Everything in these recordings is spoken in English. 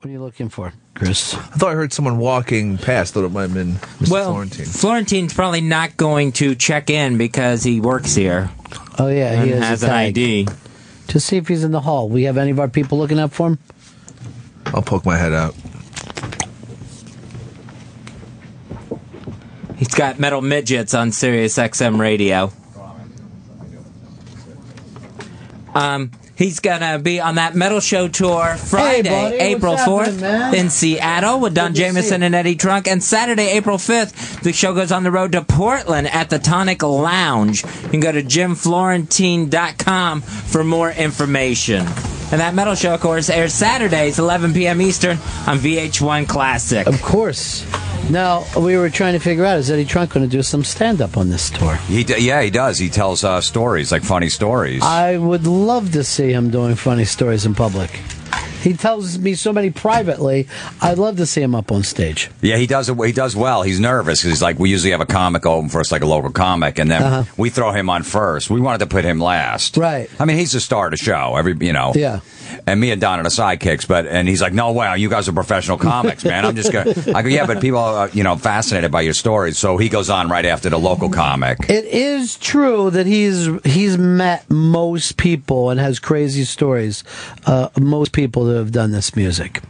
What are you looking for, Chris? I thought I heard someone walking past. Thought it might have been Mr. Florentine. Florentine's probably not going to check in because he works here. Oh, yeah, he has an ID. Just see if he's in the hall. We have any of our people looking up for him? I'll poke my head out. He's got Metal Midgets on Sirius XM radio. He's going to be on that metal show tour Friday, April 4th in Seattle with Don Jamieson and Eddie Trunk. And Saturday, April 5th, the show goes on the road to Portland at the Tonic Lounge. You can go to jimflorentine.com for more information. And that metal show, of course, airs Saturdays, 11 p.m. Eastern on VH1 Classic. Of course. Now, we were trying to figure out, is Eddie Trunk going to do some stand-up on this tour? Yeah, he does. He tells stories, like funny stories. I would love to see him doing funny stories in public. He tells me so many privately. I'd love to see him up on stage. Yeah, he does well. He's nervous because he's like, we usually have a comic open for us, like a local comic, and then we throw him on first. We wanted to put him last. Right. I mean, he's the star of the show. Yeah. And me and Don are the sidekicks, and he's like, no, wow, you guys are professional comics, man. I'm just going to... I go, yeah, but people are, fascinated by your stories. So he goes on right after the local comic. It is true that he's met most people and has crazy stories. Most people that have done this music.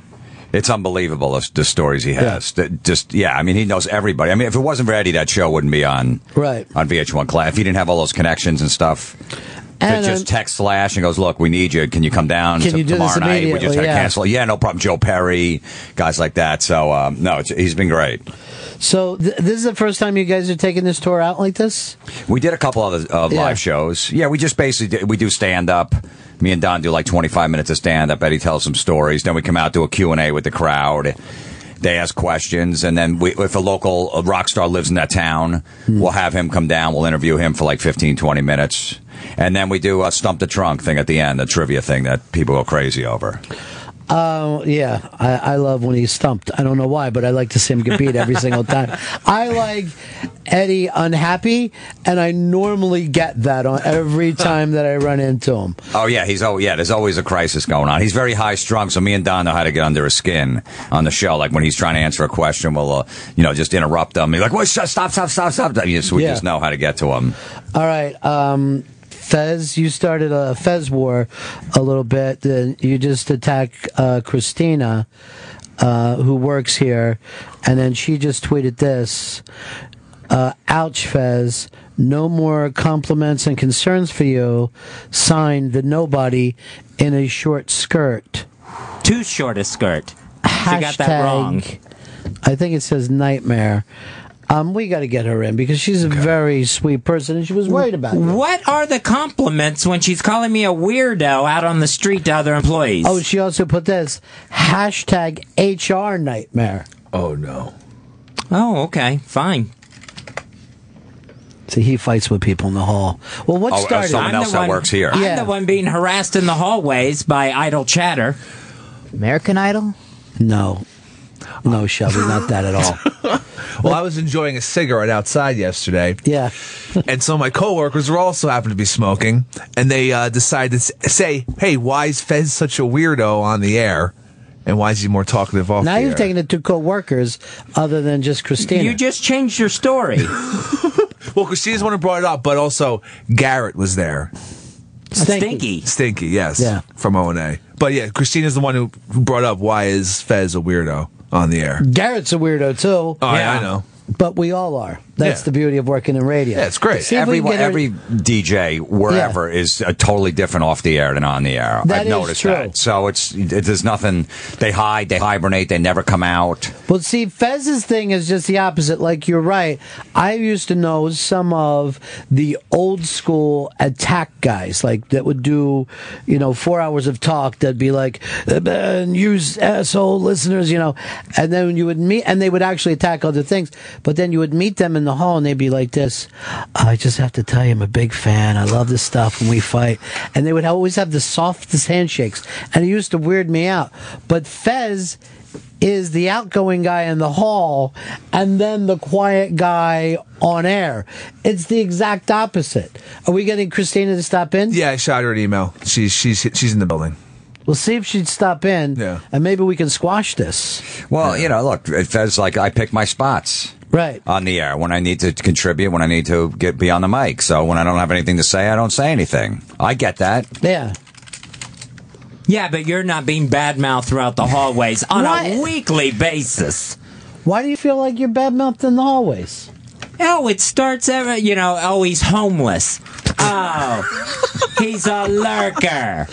It's unbelievable, the stories he has. Yeah. I mean, he knows everybody. I mean, if it wasn't for Eddie, that show wouldn't be on VH1 Class. If he didn't have all those connections and stuff... And just text Slash and goes, look, we need you. Can you come down tomorrow night? We just had to cancel. Yeah, no problem. Joe Perry, guys like that. So, he's been great. So this is the first time you guys are taking this tour out like this? We did a couple of live shows. Yeah, we just basically we do stand-up. Me and Don do like 25 minutes of stand-up. Eddie tells some stories. Then we come out, do a Q&A with the crowd. They ask questions, and then if a local rock star lives in that town, we'll have him come down. We'll interview him for like 15, 20 minutes. And then we do a Stump the Trunk thing at the end, a trivia thing that people go crazy over. Yeah, I love when he's stumped. I don't know why, but I like to see him get beat every single time. I like Eddie unhappy, and I normally get that on every time that I run into him. Oh yeah, there's always a crisis going on. He's very high strung, so me and Don know how to get under his skin on the show. Like when he's trying to answer a question, we'll just interrupt him. He's like, "Wait, stop!" We just know how to get to him. All right. Fez, you started a Fez war a little bit. Then you just attacked Christina, who works here, and then she just tweeted this. Ouch, Fez. No more compliments and concerns for you. Signed, the nobody in a short skirt. Too short a skirt. She got that wrong. I think it says nightmare. We got to get her in because she's a very sweet person and she was worried about it. What are the compliments when she's calling me a weirdo out on the street to other employees? Oh, she also put this, #HR nightmare. Oh, no. Oh, okay. Fine. See, he fights with people in the hall. Well, what started? Someone else that works here. I'm the one being harassed in the hallways by idle chatter. American Idol? No, Shelby, not that at all. Well, I was enjoying a cigarette outside yesterday. Yeah. And some of my coworkers were also happened to be smoking, and they decided to say, hey, why is Fez such a weirdo on the air? And why is he more talkative off the air? Now you've taken it to co-workers other than just Christina. You just changed your story. Well, Christina's the one who brought it up, but also Garrett was there. Stinky, yes. Yeah. From O&A. But yeah, Christina's the one who brought up why is Fez a weirdo on the air. Garrett's a weirdo, too. Oh, yeah, I know. But we all are. That's the beauty of working in radio. Yeah, it's great. Every DJ, wherever, is totally different off the air than on the air. I've noticed that. So there's nothing. They hide, they hibernate, they never come out. Well, see, Fez's thing is just the opposite. Like, you're right. I used to know some of the old school attack guys, like, that would do, 4 hours of talk that'd be like, you asshole listeners, and then you would meet, and they would actually attack other things, but then you would meet them in the hall and they'd be like this, I just have to tell you I'm a big fan, I love this stuff when we fight, and they would always have the softest handshakes, and it used to weird me out. But Fez is the outgoing guy in the hall and then the quiet guy on air. It's the exact opposite. Are we getting Christina to stop in? Yeah, I shot her an email. She's in the building. We'll see if she'd stop in, Yeah. and maybe we can squash this. Well, look, it feels like I pick my spots. Right. On the air when I need to contribute, when I need to be on the mic. So when I don't have anything to say, I don't say anything. I get that. Yeah. Yeah, but you're not being badmouthed throughout the hallways on a weekly basis. Why do you feel like you're badmouthed in the hallways? Oh, it starts every, he's homeless. Oh, he's a lurker.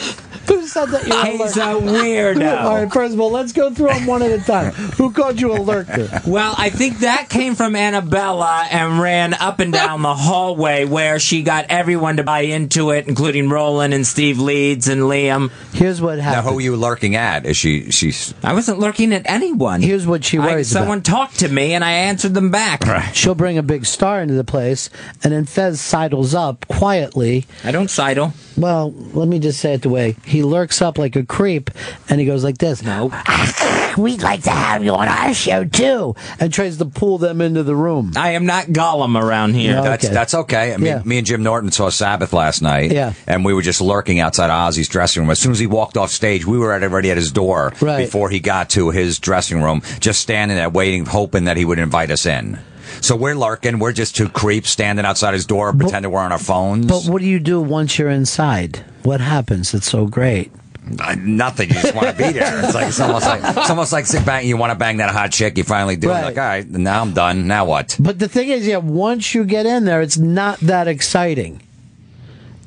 Who said that you're He's a weirdo. All right, first of all, let's go through them one at a time. Who called you a lurker? Well, I think that came from Annabella and ran up and down the hallway where she got everyone to buy into it, including Roland and Steve Leeds and Liam. Here's what happened. Now, who are you lurking at? Is she's... I wasn't lurking at anyone. Here's what she worries Someone about. talked to me, and I answered them back. Right. She'll bring a big star into the place, and then Fez sidles up quietly. I don't sidle. Well, let me just say it the way. He lurks up like a creep, and he goes like this. No. We'd like to have you on our show, too. And tries to pull them into the room. I am not Gollum around here. No. That's okay. I mean, Yeah. me and Jim Norton saw Sabbath last night. Yeah. And we were just lurking outside Ozzy's dressing room. As soon as he walked off stage, we were already at his door Right. before he got to his dressing room, just standing there waiting, hoping that he would invite us in. So we're lurking. We're just two creeps standing outside his door, pretending we're on our phones. But what do you do once you're inside? What happens? It's so great. Nothing. You just want to be there. It's almost like sit back. You want to bang that hot chick. You finally do. Right. Like, all right, now I'm done. Now what? But the thing is, once you get in there, it's not that exciting.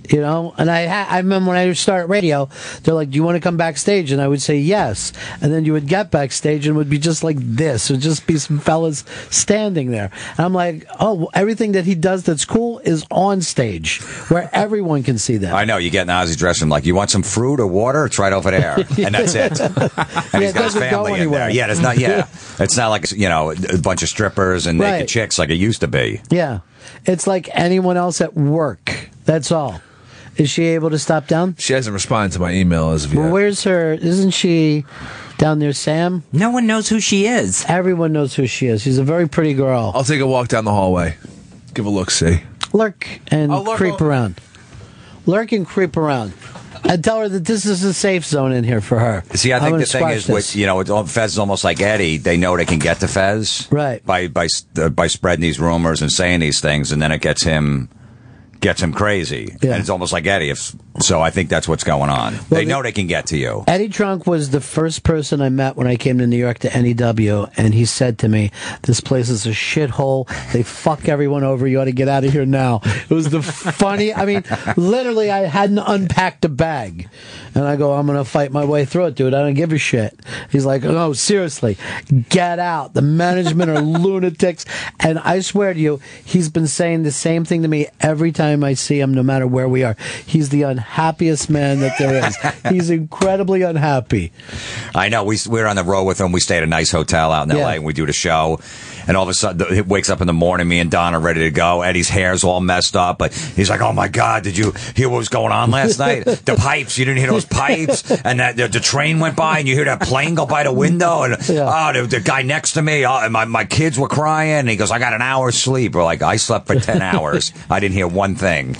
And I remember when I started radio, they're like, do you want to come backstage? And I would say yes. And then you would get backstage and it would be just like this. It would just be some fellas standing there. And I'm like, oh, everything that he does that's cool is on stage where everyone can see that. I know. You get in Ozzy's dressing room, like, you want some fruit or water? It's right over there. And that's it. And he's got his family in there. Yeah, it's not like, a bunch of strippers and naked chicks like it used to be. Yeah. It's like anyone else at work. That's all. Is she able to stop down? She hasn't responded to my email as of yet. Well, where's her? Isn't she down there, Sam? No one knows who she is. Everyone knows who she is. She's a very pretty girl. I'll take a walk down the hallway. Give a look-see. Lurk and creep around. Lurk and creep around. And tell her that this is a safe zone in here for her. See, I think the thing is, Fez is almost like Eddie. They know they can get to Fez, right? By spreading these rumors and saying these things, and then it gets him crazy. Yeah. And it's almost like Eddie. So I think that's what's going on. Well, they know they can get to you. Eddie Trunk was the first person I met when I came to New York to NEW, and he said to me, this place is a shithole. They fuck everyone over. You ought to get out of here now. It was the literally, I hadn't unpacked a bag. And I go, I'm going to fight my way through it, dude. I don't give a shit. He's like, no, seriously, get out. The management are lunatics. And I swear to you, he's been saying the same thing to me every time I see him, no matter where we are. He's the unhappiest man that there is. He's incredibly unhappy. I know. We were on the road with him. We stayed at a nice hotel out in L.A. and we do the show. And all of a sudden, he wakes up in the morning, me and Don are ready to go. Eddie's hair's all messed up. But he's like, oh, my God, did you hear what was going on last night? The pipes, you didn't hear those pipes? And the train went by, and you hear that plane go by the window? And the guy next to me, my kids were crying. And he goes, I got an hour's sleep. We're like, I slept for 10 hours. I didn't hear one thing.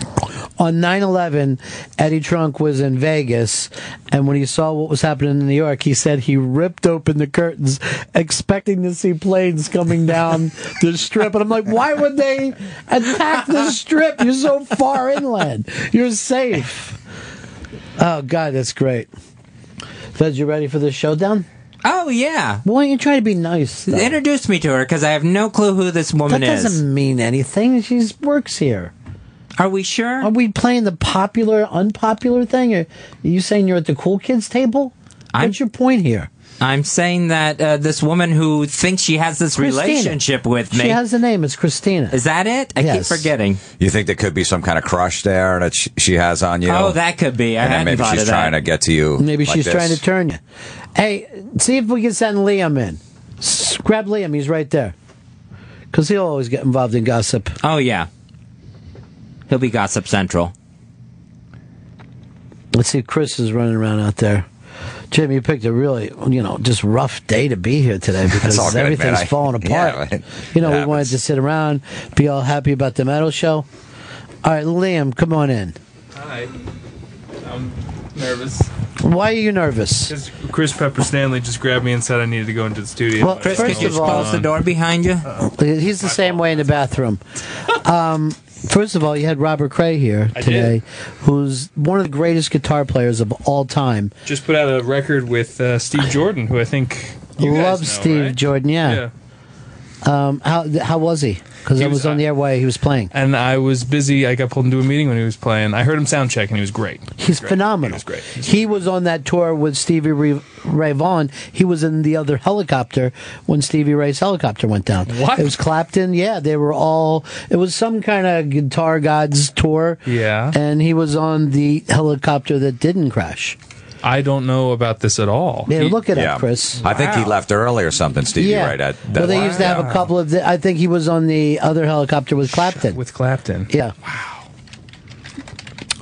On 9/11, Eddie Trunk was in Vegas, and when he saw what was happening in New York, he said he ripped open the curtains, expecting to see planes coming down the strip. And I'm like, why would they attack the strip? You're so far inland. You're safe. Oh, God, that's great. Fez, you ready for the showdown? Oh, yeah. Well, why don't you try to be nice, though? Introduce me to her, because I have no clue who this woman is. That doesn't mean anything. She works here. Are we sure? Are we playing the popular, unpopular thing? Or are you saying you're at the cool kids table? What's your point here? I'm saying that this woman who thinks she has this relationship with me. She has a name. It's Christina. Is that it? I keep forgetting. You think there could be some kind of crush there that she has on you? Oh, that could be. I hadn't maybe thought she's of that. trying to get to you. Maybe like she's this. trying to turn you. Hey, see if we can send Liam in. Grab Liam. He's right there. Because he'll always get involved in gossip. Oh, yeah. He'll be Gossip Central. Let's see if Chris is running around out there. Jim, you picked a really, just rough day to be here today because all good, everything's man. falling apart. Yeah, we wanted to sit around, be all happy about the metal show. All right, Liam, come on in. Hi. I'm nervous. Why are you nervous? Because Chris Pepper Stanley just grabbed me and said I needed to go into the studio. Well, Chris, first could you of all, close the door behind you? He's the same way in the bathroom. First of all, you had Robert Cray here today, who's one of the greatest guitar players of all time. Just put out a record with Steve Jordan, who I think you guys Love know, Steve right? Jordan, yeah. How was he? Because I was on the air while he was playing. And I was busy. I got pulled into a meeting when he was playing. I heard him sound check, and he was great. He's phenomenal. He was great. He was on that tour with Stevie Ray Vaughan. He was in the other helicopter when Stevie Ray's helicopter went down. What? It was Clapton. Yeah, they were all. It was some kind of Guitar Gods tour. Yeah. And he was on the helicopter that didn't crash. I don't know about this at all. Yeah, look it up, Chris. I think he left early or something, Stevie, right? Well, they used to have a couple of. I think he was on the other helicopter with Clapton. With Clapton. Yeah. Wow.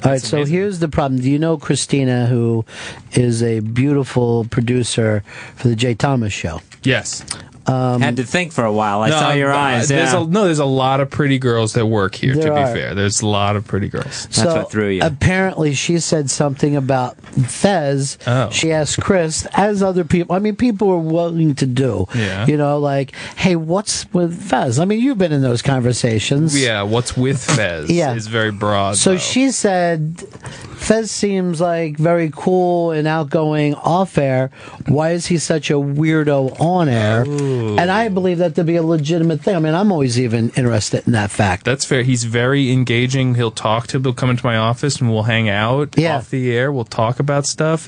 All right, so here's the problem. Do you know Christina, who is a beautiful producer for the Jay Thomas Show? Yes. Had to think for a while. I saw your eyes. There's a lot of pretty girls that work here, There to be are. fair. There's a lot of pretty girls. That's what threw you. Apparently, she said something about Fez. Oh. She asked Chris, as other people, I mean, people are willing to do. Yeah. You know, like, hey, what's with Fez? I mean, you've been in those conversations. Yeah, what's with Fez is very broad. So though. she said, Fez seems like very cool and outgoing off air. Why is he such a weirdo on air? And I believe that to be a legitimate thing. I mean, I'm always even interested in that fact. That's fair. He's very engaging. He'll come into my office and we'll hang out off the air. We'll talk about stuff.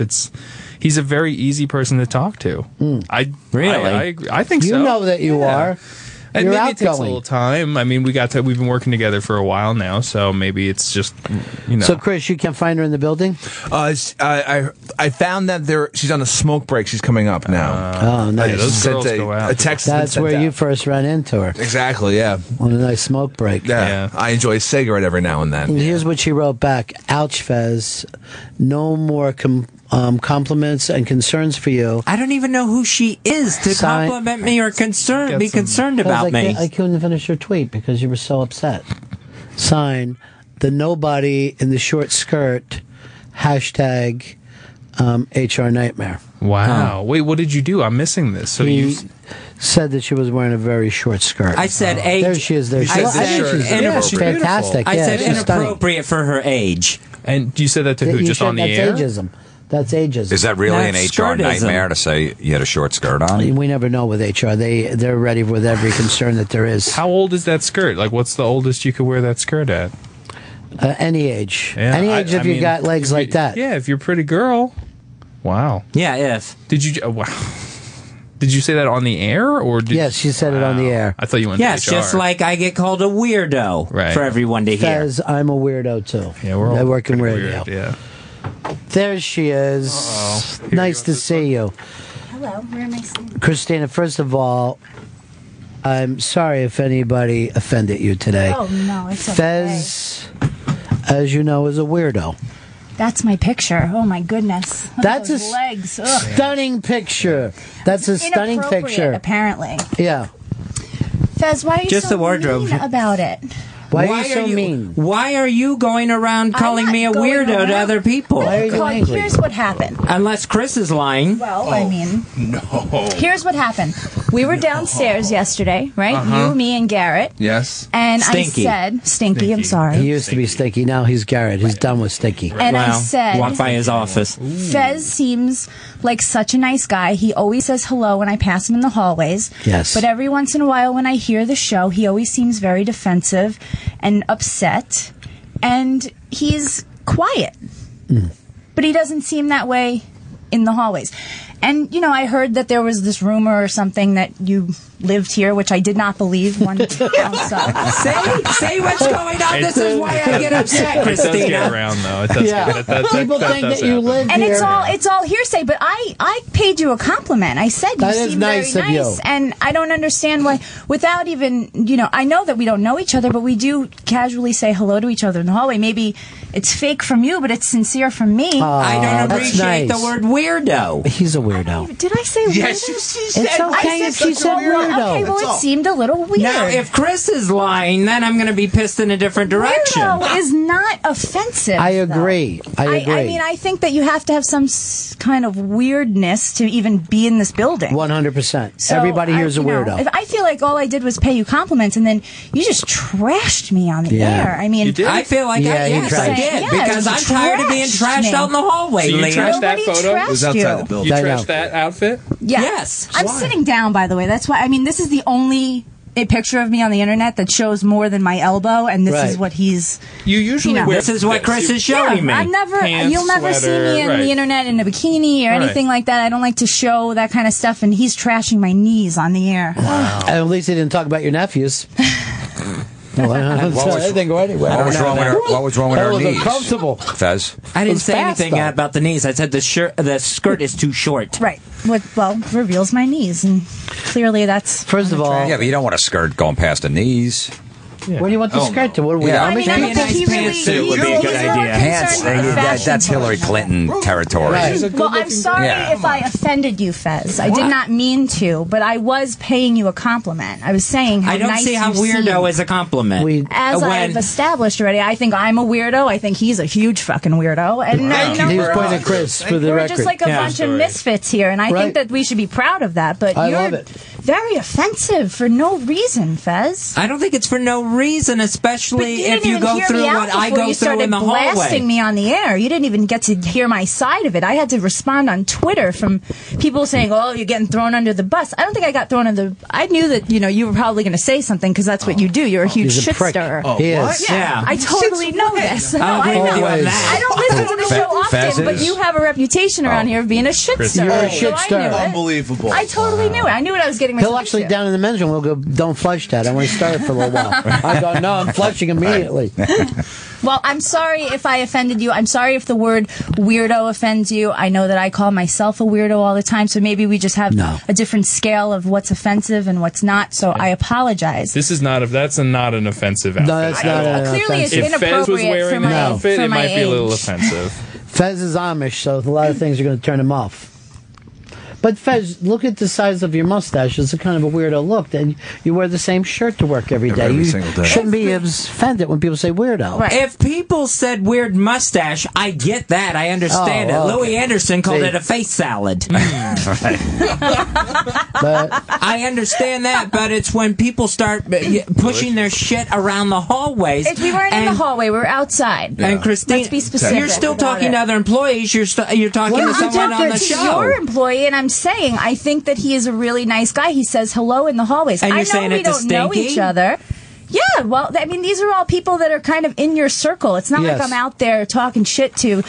He's a very easy person to talk to. I think so. You know that you are. And You're maybe it takes a outgoing. little time. I mean, we've been working together for a while now, so maybe it's just, So, Chris, you can't find her in the building? I found that she's on a smoke break. She's coming up now. Oh, nice. Yeah, those girls go out. A text. That's where you first ran into her. Exactly. Yeah. On a nice smoke break. Yeah. I enjoy a cigarette every now and then. And here's what she wrote back. Ouch, Fez. No more compliments and concerns for you. I don't even know who she is to compliment me or be concerned about me. I couldn't finish her tweet because you were so upset. Sign, the nobody in the short skirt, hashtag HR Nightmare. Wow. Wait, what did you do? I'm missing this. So He said that she was wearing a very short skirt. I said age. There she is. There she is. I said She's fantastic. I said she's stunning. inappropriate for her age. And you said that to who? You Just said on the air? That's ageism. That's ageism. Is that really an HR skirtism. nightmare to say you had a short skirt on? We never know with HR. They're ready with every concern that there is. How old is that skirt? Like, what's the oldest you could wear that skirt at? Any age. Yeah, Any age if you got legs like that. Yeah, if you're a pretty girl. Wow. Yeah, if. Did you? Wow. Did you say that on the air, or did? Yes, she said it on the air. I thought you went. Yes, to HR. just like I get called a weirdo for everyone to hear. Fez, I'm a weirdo too. Yeah, we're all I work in radio. weird, yeah. There she is. Nice to see you. Hello, where am I sitting? Christina, first of all, I'm sorry if anybody offended you today. Oh, no, it's okay. Fez, as you know, is a weirdo. That's my picture. Oh, my goodness. Look at That's those a legs. Ugh. stunning picture. That's a stunning Inappropriate, picture. Apparently. Yeah. Fez, why are you Just so the wardrobe. mean about it? Why are you so mean? Why are you going around calling not me a going weirdo around. to other people? Why are you Because angry? here's what happened. Unless Chris is lying. Well, I mean, here's what happened. We were downstairs yesterday, right? You, me, and Garrett. Yes. And Stinky. I said, Stinky, I'm He sorry. used to be Stinky. Now he's Garrett. He's done with Stinky. And I Wow. said, Walk by his office. Fez seems like such a nice guy. He always says hello when I pass him in the hallways. Yes. But every once in a while when I hear the show, he always seems very defensive and upset. And he's quiet. But he doesn't seem that way in the hallways. And, you know, I heard that there was this rumor or something that you lived here, which I did not believe one ounce of. See what's going on? This is why I get upset, It does get Christina. around, though. It does Yeah. People think does that you happen. live And here. it's all hearsay, but I paid you a compliment. I said you That is seem nice very of you. nice, and I don't understand why. Without even, I know that we don't know each other, but we do casually say hello to each other in the hallway. Maybe it's fake from you, but it's sincere from me. I don't that's appreciate nice. the word weirdo. He's a weirdo. Did I say weirdo? Yes, she said. It's okay if she said weirdo. Okay, well, it seemed a little weird. Now, if Chris is lying, then I'm going to be pissed in a different direction. Weirdo is not offensive. I agree. I agree. I mean, I think that you have to have some kind of weirdness to even be in this building. 100%. So Everybody here's a you know, weirdo. if I feel like all I did was pay you compliments, and then you just trashed me on the Yeah. air. I mean, I feel like Yeah, yes, you I trashed. did. Yeah, because you I'm tired of being trashed trashed me. out in the hallway, So you Lena. trashed that Nobody photo? trashed It was outside you. the building. You I know. trashed that outfit? Yeah. Yes. I'm sitting down, by the way. That's why. I mean, this is the only picture of me on the internet that shows more than my elbow, and this Right. is what he's. You usually You know, wear This is what Chris is showing me. I'm never. Pants, you'll never see sweater, me on right. the internet in a bikini or anything like that. I don't like to show that kind of stuff, and he's trashing my knees on the air. At least he didn't talk about your nephews. Well, I didn't go anywhere. What was wrong with her? What was wrong with That her was knees? uncomfortable. Fez. I didn't was say fast, anything though. about the knees. I said the skirt is too short. Right. What? Well, reveals my knees, and clearly that's. First of all, Yeah, but you don't want a skirt going past the knees. where do you want the skirt to? What are we? Yeah. Amish I Maybe don't a think nice he really. pantsuit would be a good he's more idea. Pants. concerned with fashion That's Hillary portion. Clinton territory. Right. Well, I'm sorry Yeah. if I offended you, Fez. I did not mean to, but I was paying you a compliment. I was saying how I don't nice see how you weirdo seem. is a compliment. As I've established already, I think I'm a weirdo. I think he's a huge fucking weirdo. And you know, He was we're pointing all- at Chris for the we're record. just like a Yeah. bunch of misfits here, and I Right. think that we should be proud of that. But I you're love it. very offensive for no reason, Fez. I don't think it's for no reason, But especially you if didn't you even go hear through me out what I before go you through in started the blasting hallway. me on the air. You didn't even get to hear my side of it. I had to respond on Twitter from people saying, "Oh, you're getting thrown under the bus." I don't think I got thrown under. I knew that you were probably going to say something because that's what you do. You're a huge He's a shit prick. stirrer. He is. Yeah. I totally know this. No, I'll I agree with you on know. that. I don't listen to the show Fez often, but is- you have a reputation around here of being a shit stirrer. You're a So shit I stirrer. knew it. Unbelievable. I totally knew it. I knew what I was getting myself He'll actually into. down in the men's room. We'll go. Don't flush that. I want to start it for a little while. I go. No, I'm flushing immediately. Well, I'm sorry if I offended you. I'm sorry if the word weirdo offends you. I know that I call myself a weirdo all the time, so maybe we just have a different scale of what's offensive and what's not. So I apologize. This is not that's not an offensive outfit. No, that's not an Clearly, it's offensive. If Fez was inappropriate for wearing my an outfit, for it my might be a little age. offensive. Fez is Amish, so a lot of things are going to turn him off. But Fez, look at the size of your mustache. It's a kind of a weirdo look. Then you wear the same shirt to work every day. Every You single day. shouldn't be offended when people say weirdo. Right. If people said weird mustache, I get that. I understand Oh, it. okay. Louis Anderson called See. it a face salad. But I understand that, but it's when people start pushing their shit around the hallways. We weren't in the and- hallway. We were outside. And Christine, Let's be specific you're still about talking it. to other employees. You're talking to What's the someone on the difference? He's show. your employee, and I'm saying I think that he is a really nice guy. He says hello in the hallways. And I you're know saying we it to don't know Stinky? each other. Yeah, well, I mean, these are all people that are kind of in your circle. It's not Yes. like I'm out there talking shit to,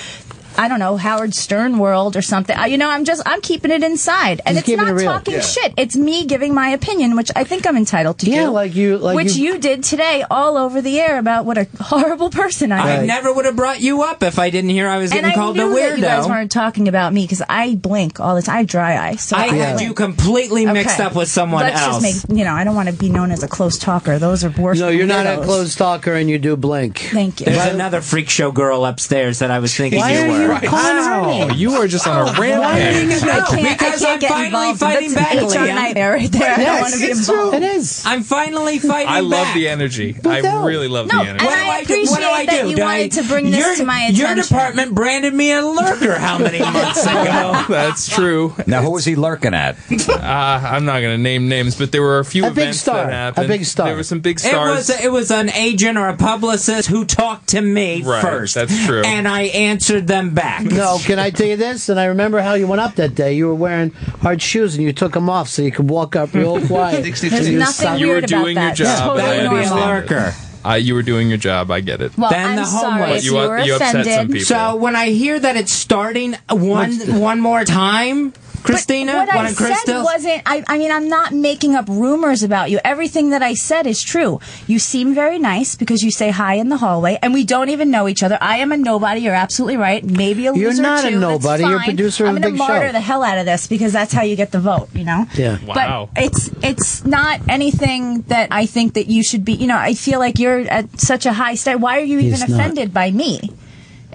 I don't know, Howard Stern world or something. I'm keeping it inside, and Just it's keeping not it real. talking shit. It's me giving my opinion, which I think I'm entitled to Yeah, do. like you did today, all over the air about what a horrible person I am. I never would have brought you up if I didn't hear I was And getting I called a knew that you guys weirdo. weren't talking about me because I blink all the time. I have dry eye, so I had blink. you completely mixed Okay. up with someone Let's else. just make, I don't want to be known as a close talker. Those are worse. no, than you're not a weirdos. closed talker, and you do blink. Thank you. There's another freak show girl upstairs that I was thinking Why you are were. you calling her Oh, name? you are just on a rampage. Because I'm get finally involved. fighting That's back, an HR Leah. nightmare right there. I don't want to be involved. It is. I'm finally fighting I love back. the energy. But I no. really love No, the energy. and I appreciate that you wanted to bring this to my Your attention. department branded me a lurker how many months ago? That's true. Now, who was he lurking at? I'm not going to name names, but there were a few A big events star. that happened. A big star. There were some big It stars. was an agent or a publicist who talked to me Right, first. that's true. And I answered them back. No, can I tell you this? And I remember how you went up that day. You were wearing hard shoes, and you took them off so you could walk up real quiet. There's nothing You were weird about doing your that. job. It's totally That would be a normal. lurker. You were doing your job. I get it. Well, Then I'm the sorry homework. if you were You upset some offended. people. So when I hear that it's starting one more time, Christina, But what one I of Chris said wasn't. I mean, I'm not making up rumors about you. Everything that I said is true. You seem very nice because you say hi in the hallway, and we don't even know each other. I am a nobody. You're absolutely right. Maybe a loser You're not a too. nobody. That's You're a fine. producer of I'm a gonna big martyr show. the hell out of this because that's how you get the vote. Yeah. Wow. But it's not anything that I think that you should be. I feel like you're at such a high state. Why are you He's even not. offended by me?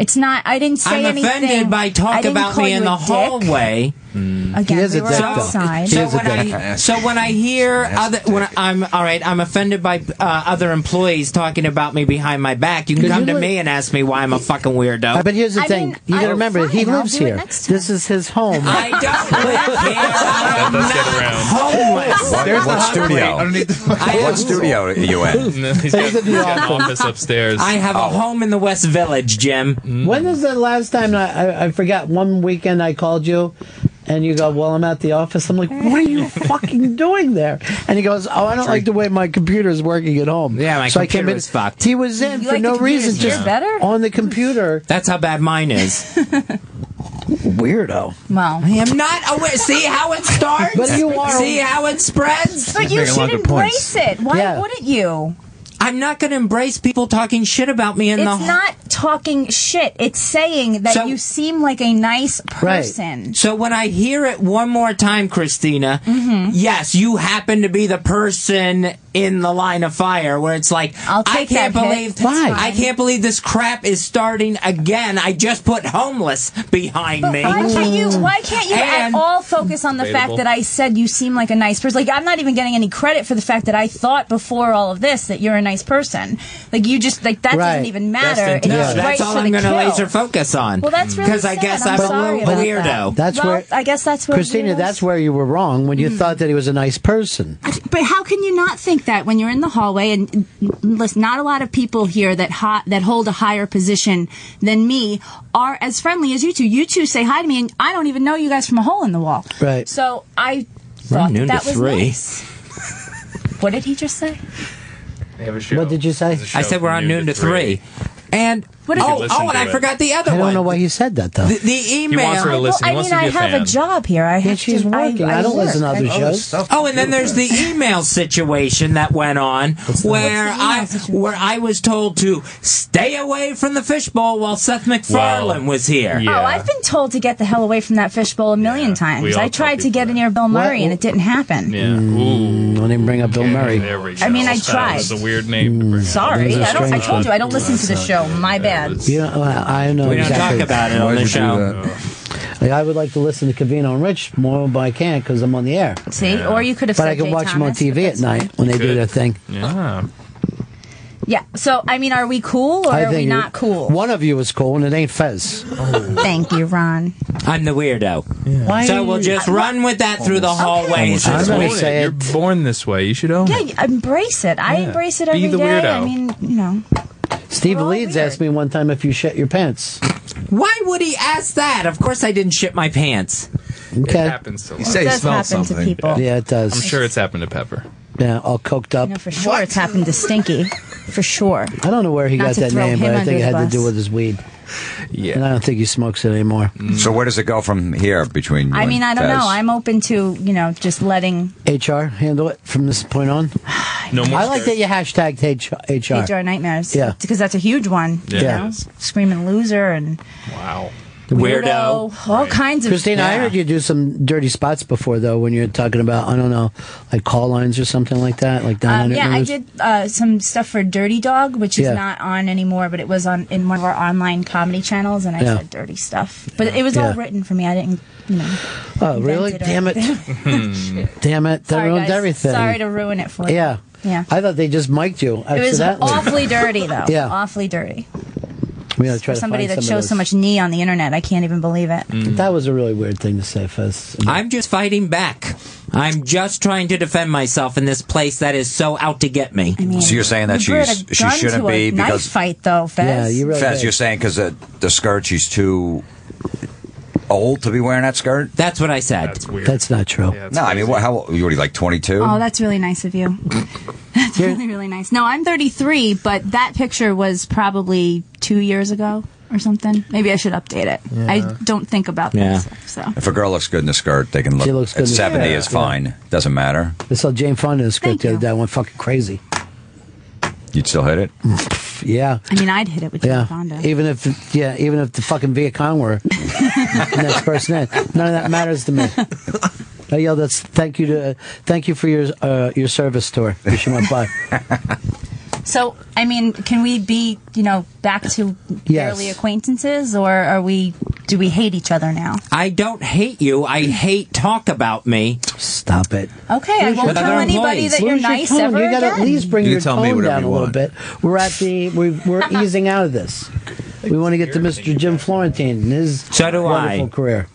It's not. I didn't say I'm anything. offended by talk about me in the hallway. Again, He is we a were dick, though. outside. So when I hear I'm offended by other employees talking about me behind my back. You can come to me and ask me why I'm a fucking weirdo. But here's the thing: you got to remember, he lives here. This is his home. I don't live here. I'm Let's get not around. homeless. What studio? What studio are you in? He's got an office upstairs. I have a home in the West Village, Jim. When is the last time I forgot? One weekend I called you. And you go, well, I'm at the office. I'm like, what are you fucking doing there? And he goes, oh, I don't like the way my computer is working at home. Yeah, my computer is fucked. He was in for no reason, just on the computer. That's how bad mine is. Weirdo. Well, I am not aware. See how it starts? But you are. See how it spreads? but you should embrace it. Why wouldn't you? I'm not going to embrace people talking shit about me in It's the not talking shit. It's saying that you seem like a nice person. So when I hear it one more time, Christina, yes, you happen to be the person in the line of fire where it's like, I can't believe this crap is starting again. I just put homeless behind me. Why can't you at all focus on the fact that I said you seem like a nice person? Like, I'm not even getting any credit for the fact that I thought before all of this that you're a nice person. Like, you just, like, that doesn't even matter. It's just that's all I'm going to laser focus on. Well, that's really because I guess I'm a little weirdo. I guess that's where Christina, that's where you were wrong when you thought that he was a nice person. But how can you not think that when you're in the hallway and listen, not a lot of people here that hold a higher position than me are as friendly as you two. You two say hi to me, and I don't even know you guys from a hole in the wall. Right. So I thought that was nice. What did he just say? They have a show. What did you say? I said we're on noon to 3. And and I forgot the other one. I don't know why you said that though. The email. He wants her to listen. He wants to be a fan. I have a job here. She's working. I don't listen to other shows. Oh, and then there's the email situation that went on where I was told to stay away from the fishbowl while Seth MacFarlane was here. Yeah. Oh, I've been told to get the hell away from that fishbowl a million times. I tried to get near Bill Murray and it didn't happen. Yeah. Ooh. Don't even bring up Bill Murray. There we go. I mean, I tried. That was a weird name to bring. Sorry, I told you I don't listen to the show. My bad. I know we don't exactly. talk about it on the show. I would like to listen to Covino and Rich more, but I can't because I'm on the air. See, or you could have. But said I can Jay watch them on Thomas, TV at night when they do their thing. Yeah. Yeah. So, I mean, are we cool or are we not cool? One of you is cool, and it ain't Fez. Thank you, Ron. I'm the weirdo. Yeah. So we'll just run with that through the hallways. I'm going to say You're born this way. You should own it. Yeah, embrace it. I embrace it every Be the day. weirdo. I mean, you know. Steve Leeds asked me one time if you shit your pants. Why would he ask that? Of course I didn't shit my pants. Okay. It happens to a lot. You say you does smell happen to something. people. Yeah, it does. I'm sure it's happened to Pepper. Yeah, all coked up. No, for sure it's happened to Stinky. For sure. I don't know where he Not got to that throw name, but him I think it under had the to do bus. with his weed. Yeah. And I don't think he smokes it anymore. So where does it go from here between you I mean, I and don't Fez? know. I'm open to, just letting HR handle it from this point on. No more. I like that you hashtagged HR. HR nightmares. Yeah. Because that's a huge one. Yeah. You know? Screaming loser and Wow. Weirdo. all kinds of Christina, I heard you do some dirty spots before, though, when you're talking about, I don't know, like call lines or something like that, like down yeah, I did some stuff for Dirty Dog, which is not on anymore, but it was on in one of our online comedy channels, and I said dirty stuff. But it was all written for me. I didn't, Oh, really? Damn it. Damn it. That Sorry, ruined guys. everything. Sorry to ruin it for you. Yeah. Yeah. I thought they just mic'd you It was accidentally. awfully dirty, though. Yeah. Awfully dirty. We gotta try For to somebody find that some of shows so those. much knee on the internet, I can't even believe it. That was a really weird thing to say, Fez. I'm just fighting back. I'm just trying to defend myself in this place that is so out to get me. I mean, So you're saying that you brought she a gun shouldn't to a be knife because fight, though, Fez. Yeah, you really Fez, did. you're saying because the skirt, she's too old to be wearing that skirt? That's what I said. That's weird. That's not true. Yeah, it's No, I mean, crazy. how you already like 22? Oh, that's really nice of you. That's really, really nice. No, I'm 33, but that picture was probably 2 years ago or something. Maybe I should update it. I don't think about that stuff, so. If a girl looks good in a skirt, they can look. She looks good at in a 70 skirt. is fine. Doesn't matter. I saw Jane Fonda in a script Thank the other you. day. I went fucking crazy. You'd still hit it? Yeah. I mean, I'd hit it with Jane Yeah. Fonda. Even if the fucking Viet Cong were the next person in. None of that matters to me. I yelled, thank you for your service tour. She went by. So, I mean, can we be, back to barely acquaintances, or do we hate each other now? I don't hate you. I hate talk about me. Stop it. Okay, I won't tell anybody that you're nice ever You got to again. at least bring your tone down a little bit. We're easing out of this. We want to get to Mr. Jim Florentine and his wonderful career.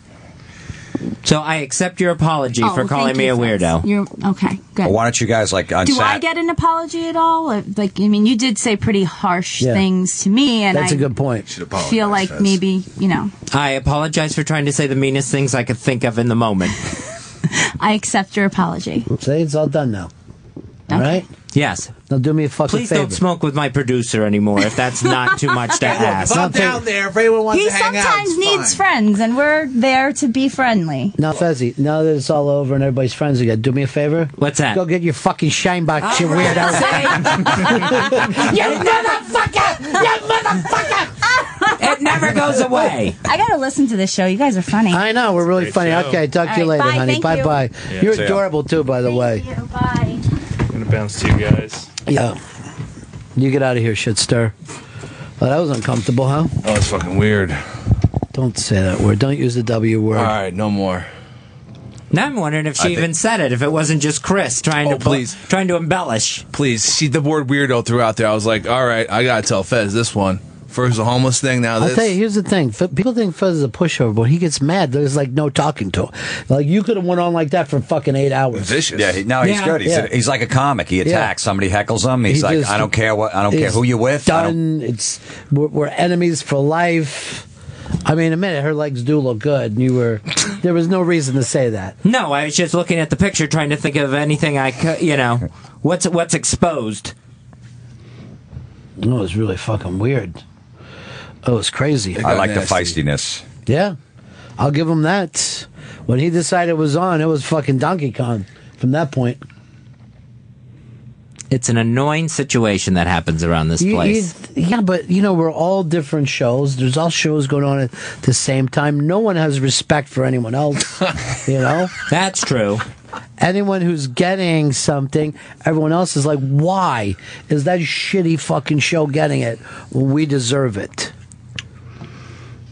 So I accept your apology for calling me a weirdo. Okay, good. Well, why don't you guys do I get an apology at all? You did say pretty harsh things to me, and that's a good point. Feel like maybe I apologize for trying to say the meanest things I could think of in the moment. I accept your apology. See, it's all done now. All right? Yes. Now do me a fucking Please favor. don't smoke with my producer anymore if that's not too much to ask. If I'm down there, if anyone wants He to hang out, sometimes needs friends, and we're there to be friendly. Now, Fezzi, now that it's all over and everybody's friends again, do me a favor. What's that? Go get your fucking shine box, you weirdo. You motherfucker! You motherfucker! It never goes away. I gotta listen to this show. You guys are funny. I know, we're really funny. show. Okay, talk to you All right, later, bye, honey. thank you. Bye-bye. Yeah, You're see ya. adorable, too, by the way. Thank you. Bye. I'm going to bounce to you guys. Yeah. You get out of here, shit stir. Well, that was uncomfortable, huh? Oh, it's fucking weird. Don't say that word. Don't use the W word. All right, no more. Now I'm wondering if she even said it, if it wasn't just Chris trying to embellish. Please, see the word weirdo throughout there. I was like, all right, I gotta tell Fez this one. First the homeless thing, now this. I'll tell you, here's the thing. People think Fez is a pushover, but he gets mad. There's like no talking to him. Like, you could have went on like that for fucking 8 hours. Vicious. Yeah, he's good. He's like a comic. He attacks. Somebody heckles him. He's like, I don't care who you're with. Done. We're enemies for life. I mean, admit it, her legs do look good. And there was no reason to say that. No, I was just looking at the picture, trying to think of anything I could, what's exposed. No, it was really fucking weird. Oh, it was crazy. I like the feistiness. Yeah, I'll give him that. When he decided it was on, it was fucking Donkey Kong from that point. It's an annoying situation that happens around this place. Yeah, but, we're all different shows. There's all shows going on at the same time. No one has respect for anyone else, That's true. Anyone who's getting something, everyone else is like, why is that shitty fucking show getting it when we deserve it?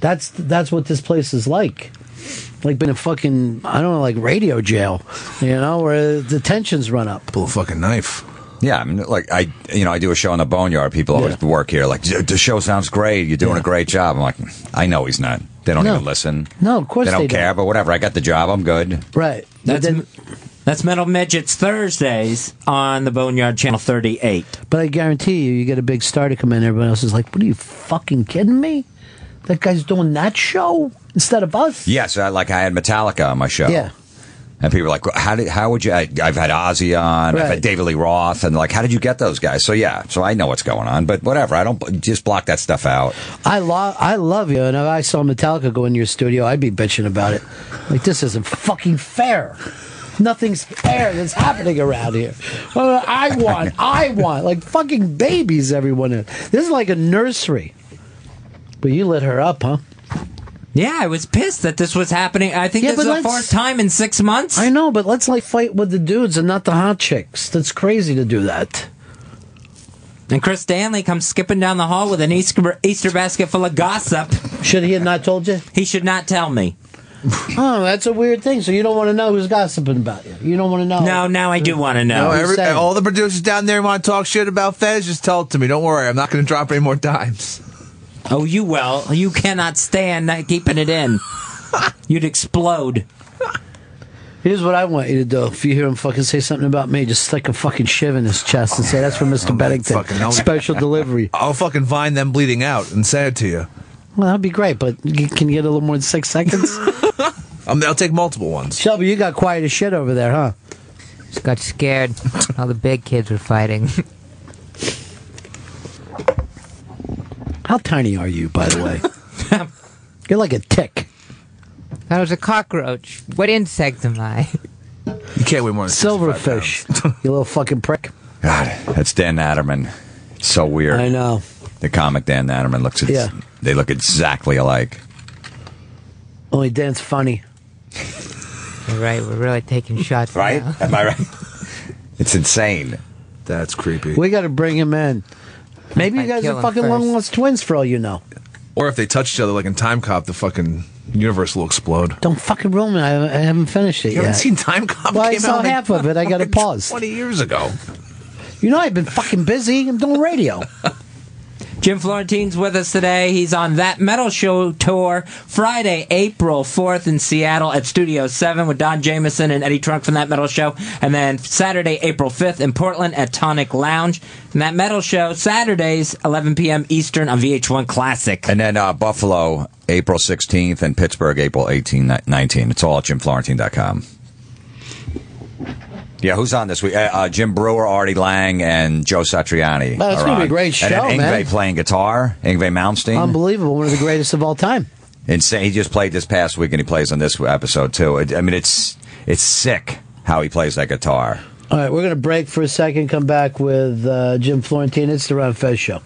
That's what this place is like. Like being a fucking, I don't know, like radio jail, where the tensions run up. Pull a fucking knife. Yeah, I mean, like I do a show in the Boneyard. People always work here. Like, the show sounds great. You're doing a great job. I'm like, I know he's not. They don't even listen. No, of course they don't care. But whatever. I got the job. I'm good. Right. That's Metal Midgets Thursdays on the Boneyard Channel 38. But I guarantee you get a big star to come in. Everyone else is like, "What are you fucking kidding me? That guy's doing that show instead of us." Yes, I had Metallica on my show. Yeah. And people are like, how would you? I've had Ozzy on, I've had David Lee Roth, and like, how did you get those guys? So so I know what's going on, but whatever. I don't just block that stuff out. I love you, and if I saw Metallica go in your studio, I'd be bitching about it. Like, this isn't fucking fair. Nothing's fair that's happening around here. I want like fucking babies. Everyone in this is like a nursery. But you lit her up, huh? Yeah, I was pissed that this was happening. I think this is the fourth time in 6 months. I know, but let's fight with the dudes and not the hot chicks. That's crazy to do that. And Chris Stanley comes skipping down the hall with an Easter basket full of gossip. Should he have not told you? He should not tell me. Oh, that's a weird thing. So you don't want to know who's gossiping about you. You don't want to know. No, now I do want to know. All the producers down there want to talk shit about Fez, just tell it to me. Don't worry, I'm not going to drop any more dimes. Oh, you will. You cannot stand not keeping it in. You'd explode. Here's what I want you to do. If you hear him fucking say something about me, just stick a fucking shiv in his chest and say, that's from Mr. Bennington. Special delivery. I'll fucking vine them bleeding out and say it to you. Well, that'd be great, but can you get a little more than 6 seconds? I'll take multiple ones. Shelby, you got quiet as shit over there, huh? Just got scared. All the big kids were fighting. How tiny are you, by the way? You're like a tick. That was a cockroach. What insect am I? You can't weigh more than silverfish. You little fucking prick. God, that's Dan Natterman. It's so weird. I know. The comic Dan Natterman looks. They look exactly alike. Only Dan's funny. You're right. We're really taking shots. Right? Now. Am I right? It's insane. That's creepy. We got to bring him in. Maybe you I'd guys kill are him fucking first. long lost twins for all you know. Or if they touch each other like in Time Cop, the fucking universe will explode. Don't fucking ruin it. I haven't finished it You haven't yet. seen Time Cop? Well, I Came saw out half of it. I got to fucking pause. 20 years ago. You know I've been fucking busy. I'm doing radio. Jim Florentine's with us today. He's on That Metal Show tour Friday, April 4th in Seattle at Studio 7 with Don Jameson and Eddie Trunk from That Metal Show. And then Saturday, April 5th in Portland at Tonic Lounge. And That Metal Show, Saturdays, 11 p.m. Eastern on VH1 Classic. And then Buffalo, April 16th, and Pittsburgh, April 18, 19. It's all at JimFlorentine.com. Yeah, who's on this week? Jim Brewer, Artie Lang, and Joe Satriani. Well, it's are gonna be a on. great show, and then Yngwie man. playing guitar. Yngwie Malmsteen. Unbelievable. One of the greatest of all time. Insane. He just played this past week, and he plays on this episode too. I mean, it's sick how he plays that guitar. All right, we're going to break for a second, come back with Jim Florentine. It's the Ron Fez Show.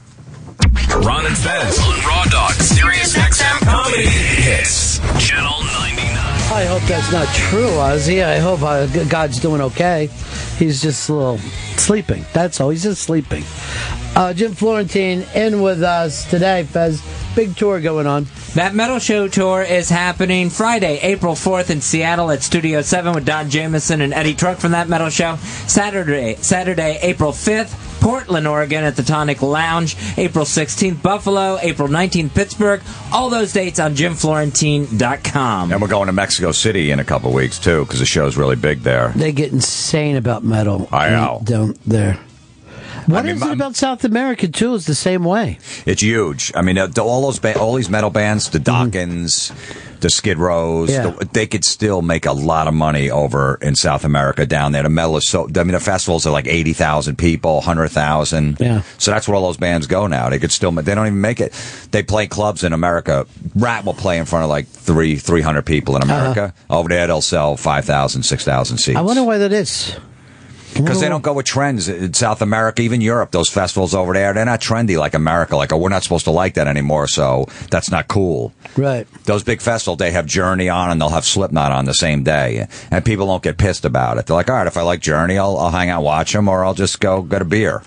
Ron and Fez on Raw Dog, Sirius XM Comedy Hits, Channel 99. I hope that's not true, Ozzy. I hope God's doing okay. He's just a little sleeping. That's all. He's just sleeping. Jim Florentine in with us today, Fez. Big tour going on. That Metal Show tour is happening Friday, April 4th in Seattle at Studio 7 with Don Jameson and Eddie Trunk from That Metal Show. Saturday, April 5th, Portland, Oregon at the Tonic Lounge. April 16th, Buffalo. April 19th, Pittsburgh. All those dates on JimFlorentine.com. And we're going to Mexico City in a couple weeks too, because the show's really big there. They get insane about metal. I know. Down there. What I mean, is it about South America, too, is the same way? It's huge. I mean, all these metal bands, the Dawkins, the Skid Rows, Yeah. they could still make a lot of money over in South America down there. The metal is the festivals are like 80,000 people, 100,000. Yeah. So that's where all those bands go now. They could still, they don't even make it. They play clubs in America. Rat will play in front of like 300 people in America. Over there, they'll sell 5,000, 6,000 seats. I wonder why that is. Because they don't go with trends in South America, even Europe. Those festivals over there, they're not trendy like America. Like, oh, we're not supposed to like that anymore, so that's not cool. Right. Those big festivals, they have Journey on and they'll have Slipknot on the same day, and people don't get pissed about it. They're like, all right, if I like Journey, I'll hang out, watch them, or I'll just go get a beer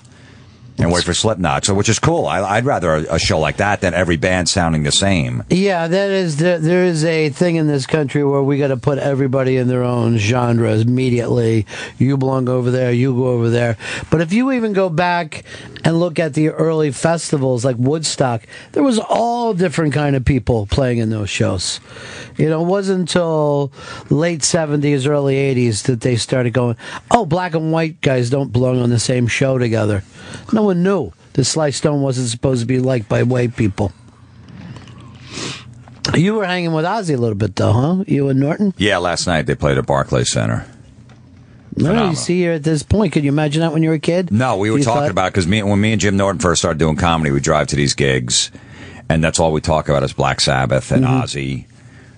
and wait for Slipknot. So, which is cool. I'd rather a show like that than every band sounding the same. Yeah, that is. There is a thing in this country where we got to put everybody in their own genres immediately. You belong over there. You go over there. But if you even go back and look at the early festivals like Woodstock, there was all different kind of people playing in those shows. You know, it wasn't until late 70s, early 80s that they started going, oh, black and white guys don't belong on the same show together. No one knew the Sly Stone wasn't supposed to be liked by white people. You were hanging with Ozzy a little bit, though, huh? You and Norton? Yeah, last night they played at Barclays Center. No, Phenomenal. you see here at this point. Could you imagine that when you were a kid? No, we were You talking thought- about, because when me and Jim Norton first started doing comedy, we drive to these gigs, and that's all we talk about is Black Sabbath and Ozzy.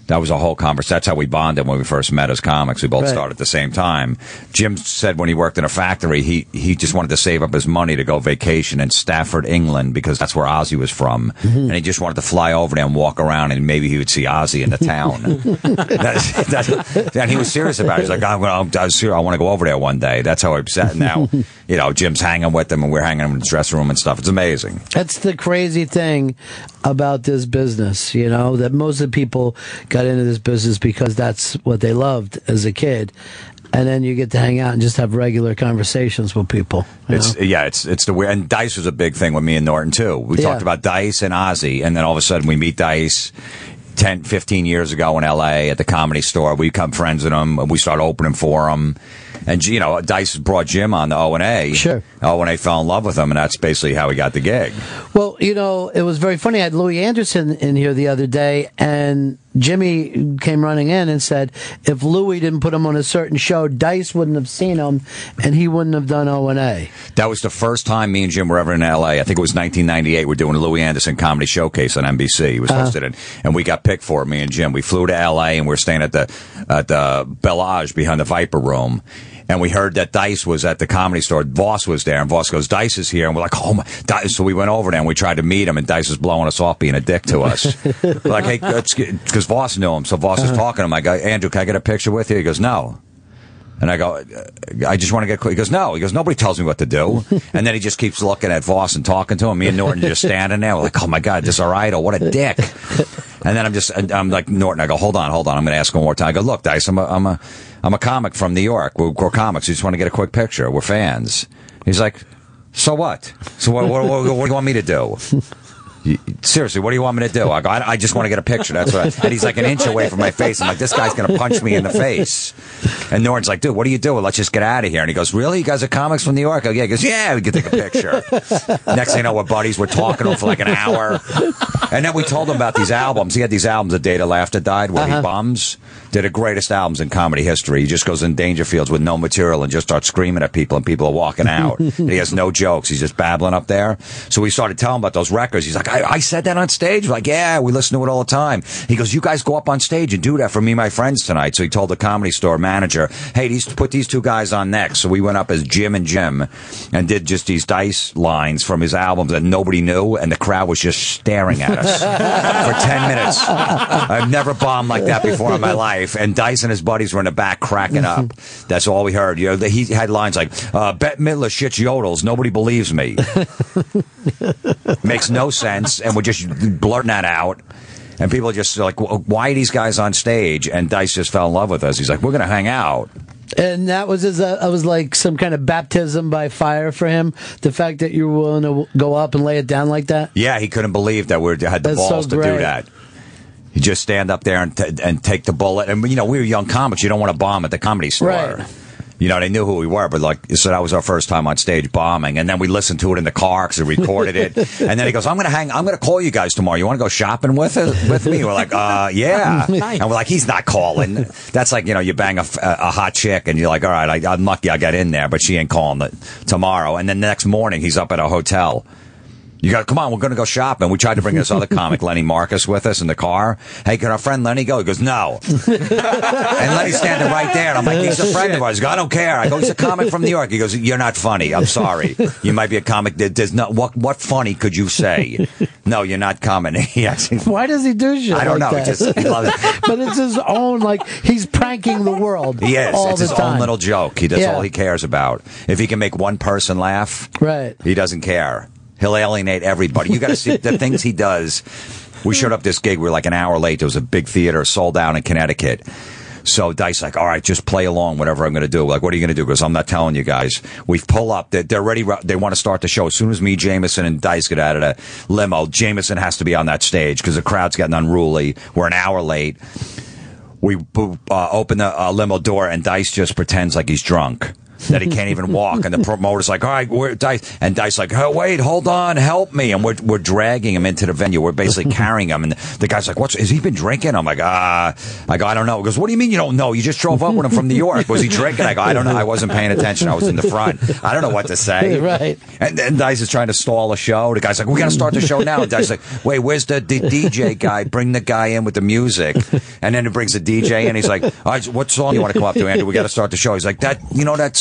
That was a whole conversation. That's how we bonded when we first met as comics. We both Right. started at the same time. Jim said when he worked in a factory, he just wanted to save up his money to go vacation in Stafford, England, because that's where Ozzy was from. And he just wanted to fly over there and walk around, and maybe he would see Ozzy in the town. And he was serious about it. He's like, I want to go over there one day. That's how upset now. You know, Jim's hanging with him, and we're hanging in the dressing room and stuff. It's amazing. That's the crazy thing about this business, you know, that most of the people got into this business because that's what they loved as a kid. And then you get to hang out and just have regular conversations with people. you know? It's the weird. And Dice was a big thing with me and Norton, too. We talked about Dice and Ozzy, and then all of a sudden we meet Dice 10, 15 years ago in L.A. at the Comedy Store. We become friends with him, and we start opening for him. And, you know, Dice brought Jim on the O&A. Sure. O&A fell in love with him, and that's basically how he got the gig. Well, you know, it was very funny. I had Louis Anderson in here the other day, and Jimmy came running in and said if Louis didn't put him on a certain show, Dice wouldn't have seen him, and he wouldn't have done O&A. That was the first time me and Jim were ever in L.A. I think it was 1998. We're doing a Louis Anderson Comedy Showcase on NBC. He was hosted it, and we got picked for it, me and Jim. We flew to L.A., and we were staying at the Bellage behind the Viper Room. And we heard that Dice was at the Comedy Store. Voss was there, and Voss goes, Dice is here. And we're like, oh, my, Dice. So we went over there, and we tried to meet him, and Dice was blowing us off, being a dick to us. We're like, hey, because Voss knew him. So Voss is talking to him. I go, Andrew, can I get a picture with you? He goes, no. And I go, I just want to get quick. He goes, no. He goes, nobody tells me what to do. And then he just keeps looking at Voss and talking to him. Me and Norton just standing there. We're like, oh my God, this is our idol. What a dick. And then I'm like, Norton, I go, hold on. I'm going to ask him one more time. I go, look, Dice, I'm a comic from New York. We're comics. We just want to get a quick picture. We're fans. He's like, so what? So what do you want me to do? Seriously, what do you want me to do? I go, I just want to get a picture. That's what. And he's like an inch away from my face. I'm like, this guy's going to punch me in the face. And Norton's like, dude, what are you doing? Let's just get out of here. And he goes, really? You guys are comics from New York? I go, yeah. He goes, yeah, we can take a picture. Next thing you know, we're buddies. We're talking to him for like an hour. And then we told him about these albums. He had these albums, The Day the Laughter Died, where he bums. They're the greatest albums in comedy history. He just goes in danger fields with no material and just starts screaming at people, and people are walking out. And he has no jokes. He's just babbling up there. So we started telling him about those records. He's like, I said that on stage. We're like, yeah, we listen to it all the time. He goes, you guys go up on stage and do that for me and my friends tonight. So he told the Comedy Store manager, hey, put these two guys on next. So we went up as Jim and Jim and did just these Dice lines from his albums that nobody knew, and the crowd was just staring at us for 10 minutes. I've never bombed like that before in my life. And Dice and his buddies were in the back cracking up. That's all we heard. You know, he had lines like, Bette Midler shits yodels. Nobody believes me. Makes no sense. And we're just blurting that out. And people are just like, why are these guys on stage? And Dice just fell in love with us. He's like, we're going to hang out. And that was was like some kind of baptism by fire for him. The fact that you were willing to go up and lay it down like that. Yeah, he couldn't believe that we had the balls to do that. You just stand up there and take the bullet. And, you know, we were young comics. You don't want to bomb at the Comedy Store. Right. You know, they knew who we were, but so that was our first time on stage bombing. And then we listened to it in the car because we recorded it. And then he goes, I'm going to call you guys tomorrow. You want to go shopping with me? We're like, yeah. And we're like, he's not calling. That's like, you know, you bang a hot chick and you're like, all right, I'm lucky I got in there, but she ain't calling tomorrow. And then the next morning he's up at a hotel. You got to come on. We're going to go shopping. We tried to bring this other comic, Lenny Marcus, with us in the car. Hey, can our friend Lenny go? He goes, no. And Lenny's standing right there. And I'm like, he's a friend of ours. He goes, I don't care. I go, he's a comic from New York. He goes, you're not funny. I'm sorry. You might be a comic. There's not. What funny could you say? No, you're not comedy. Why does he do shit? I don't know. That? He loves it. But it's his own. Like he's pranking the world. He is. All it's the his time. own little joke. That's all he cares about. If he can make one person laugh, right? He doesn't care. He'll alienate everybody. You got to see the things he does. We showed up this gig. We were like an hour late. It was a big theater, sold out in Connecticut. So Dice like, all right, just play along, whatever I'm going to do. Like, what are you going to do? Because I'm not telling you guys. We pull up. They're ready. They want to start the show. As soon as me, Jameson, and Dice get out of the limo, Jameson has to be on that stage because the crowd's getting unruly. We're an hour late. We open the limo door, and Dice just pretends like he's drunk. That he can't even walk, and the promoter's like, all right, we're Dice, and Dice like, oh, wait, hold on, help me, and we're dragging him into the venue. We're basically carrying him, and the guy's like, has he been drinking? I'm like, I go, I don't know. He goes, what do you mean you don't know? You just drove up with him from New York. Was he drinking? I go, I don't know. I wasn't paying attention. I was in the front. I don't know what to say. Right. And then Dice is trying to stall a show. The guy's like, we got to start the show now. And Dice's like, wait, where's the DJ guy? Bring the guy in with the music. And then he brings the DJ in. He's like, all right, what song do you want to come up to, Andrew? We got to start the show. He's like, that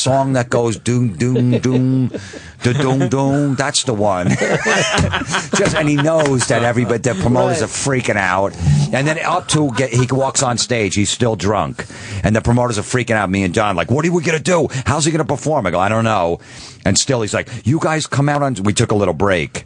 song that goes doom doom doom doom doom. That's the one. And he knows that the promoters are freaking out. And then he walks on stage. He's still drunk, and the promoters are freaking out. Me and John like, what are we gonna do? How's he gonna perform? I go, I don't know. And still, he's like, you guys come out on. We took a little break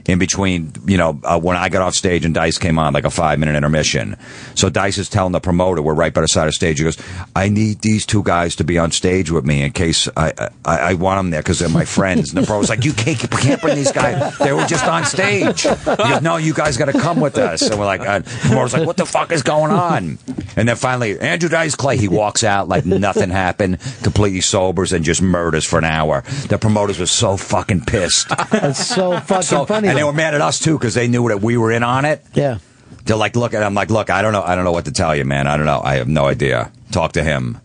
in between, when I got off stage and Dice came on, like a 5-minute intermission. So Dice is telling the promoter, we're right by the side of stage. He goes, I need these two guys to be on stage with me in case I want them there because they're my friends. And the promoter's like, you can't bring these guys. They were just on stage. He goes, no, you guys got to come with us. And we're like, the promoter's like, what the fuck is going on? And then finally, Andrew Dice Clay, he walks out like nothing happened, completely sobers and just murders for an hour. The promoters were so fucking pissed. That's so fucking funny. And they were mad at us too because they knew that we were in on it. Yeah. They're like, look, and I'm like, look, I don't know what to tell you, man. I don't know. I have no idea. Talk to him.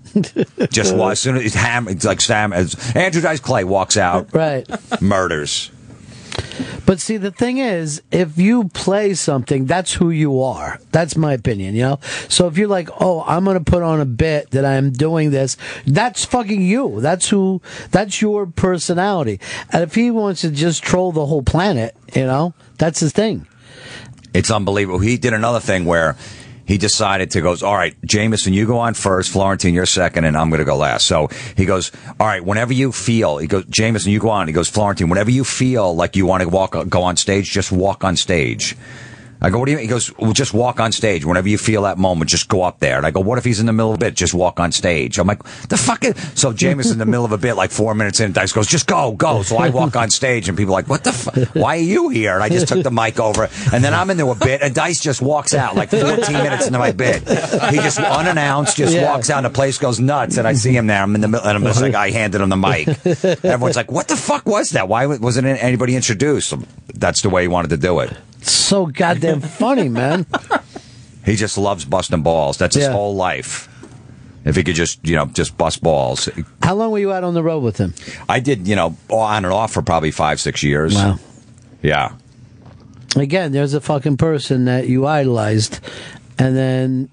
Just as soon as it's like as Andrew Dice Clay walks out, right, murders. But see, the thing is, if you play something, that's who you are. That's my opinion, So if you're like, oh, I'm going to put on a bit that I'm doing this, that's fucking you. That's your personality. And if he wants to just troll the whole planet, that's his thing. It's unbelievable. He did another thing where he decided to goes, all right, Jameson, you go on first, Florentine, you're second, and I'm going to go last. So he goes, all right, whenever you feel, he goes, Jameson, you go on. He goes, Florentine, whenever you feel like you want to go on stage, just walk on stage. I go, what do you mean? He goes, well, just walk on stage. Whenever you feel that moment, just go up there. And I go, what if he's in the middle of a bit? Just walk on stage. I'm like, the fuck is... So Jameson's in the middle of a bit, like 4 minutes in, Dice goes, just go. So I walk on stage, and people are like, what the fuck? Why are you here? And I just took the mic over. And then I'm into a bit, and Dice just walks out, like 14 minutes into my bit. He just, unannounced, walks out, and the place goes nuts. And I see him there. I'm in the middle, and I'm just like, I handed him the mic. Everyone's like, what the fuck was that? Why wasn't anybody introduced? That's the way he wanted to do it. So goddamn funny, man. He just loves busting balls. That's his whole life. If he could just bust balls. How long were you out on the road with him? I did, on and off for probably 5-6 years. Wow. Yeah. Again, there's a fucking person that you idolized, and then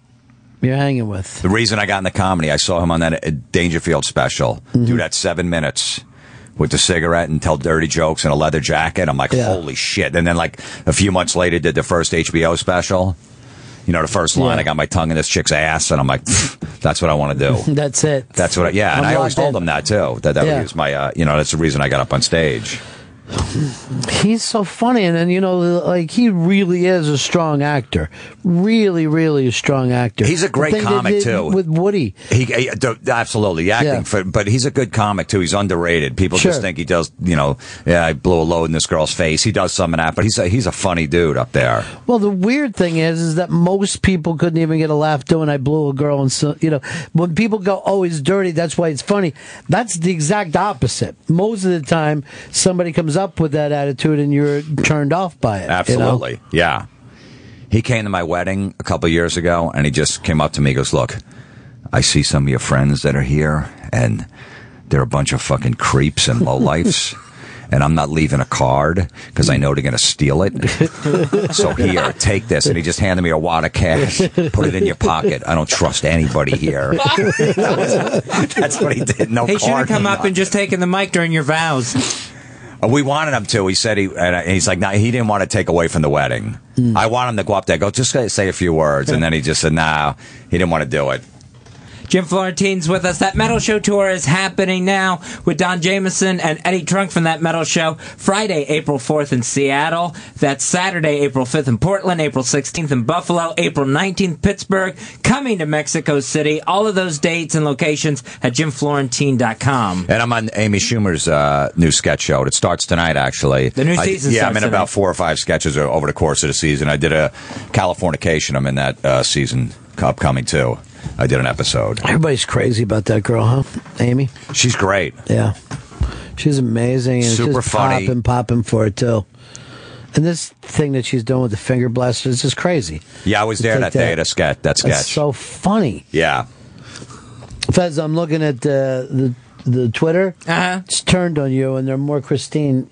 you're hanging with. The reason I got into comedy, I saw him on that Dangerfield special. Mm-hmm. Do that 7 minutes with the cigarette and tell dirty jokes in a leather jacket. I'm like, holy shit. And then like a few months later did the first HBO special. The first line, I got my tongue in this chick's ass, and I'm like, that's what I want to do. That's it. That's what and I always told him that too. That was my, that's the reason I got up on stage. He's so funny, and then like he really is a strong actor, really, really a strong actor. He's a great comic too. With Woody, he absolutely acting, but he's a good comic too. He's underrated. People just think he does. I blew a load in this girl's face. He does some of that, but he's a funny dude up there. Well, the weird thing is that most people couldn't even get a laugh doing "I blew a girl," and so when people go, "Oh, he's dirty," that's why it's funny. That's the exact opposite. Most of the time, somebody comes up with that attitude and you're turned off by it. Absolutely. Yeah. He came to my wedding a couple of years ago, and he just came up to me and goes, look, I see some of your friends that are here, and they're a bunch of fucking creeps and lowlifes, and I'm not leaving a card because I know they're going to steal it. So here, take this. And he just handed me a wad of cash. Put it in your pocket. I don't trust anybody here. That's what he did. No card. He should have come up and just taken the mic during your vows. We wanted him to. He said and he's like, nah, he didn't want to take away from the wedding. I want him to go up there, just say a few words. And then he just said, nah, he didn't want to do it. Jim Florentine's with us. That metal show tour is happening now with Don Jameson and Eddie Trunk from that metal show. Friday, April 4th in Seattle. That's Saturday, April 5th in Portland, April 16th in Buffalo, April 19th, Pittsburgh, coming to Mexico City. All of those dates and locations at JimFlorentine.com. And I'm on Amy Schumer's new sketch show. It starts tonight, actually. The new season starts I'm in about 4 or 5 sketches over the course of the season. I did a Californication. I'm in that season upcoming, too. I did an episode. Everybody's crazy about that girl, huh? Amy? She's great. Yeah. She's amazing. And super just funny. Popping for it, too. And this thing that she's doing with the finger blasters is just crazy. Yeah, I was there that day at that sketch. That's so funny. Yeah. Fez, I'm looking at the Twitter. It's turned on you, and there are more Christina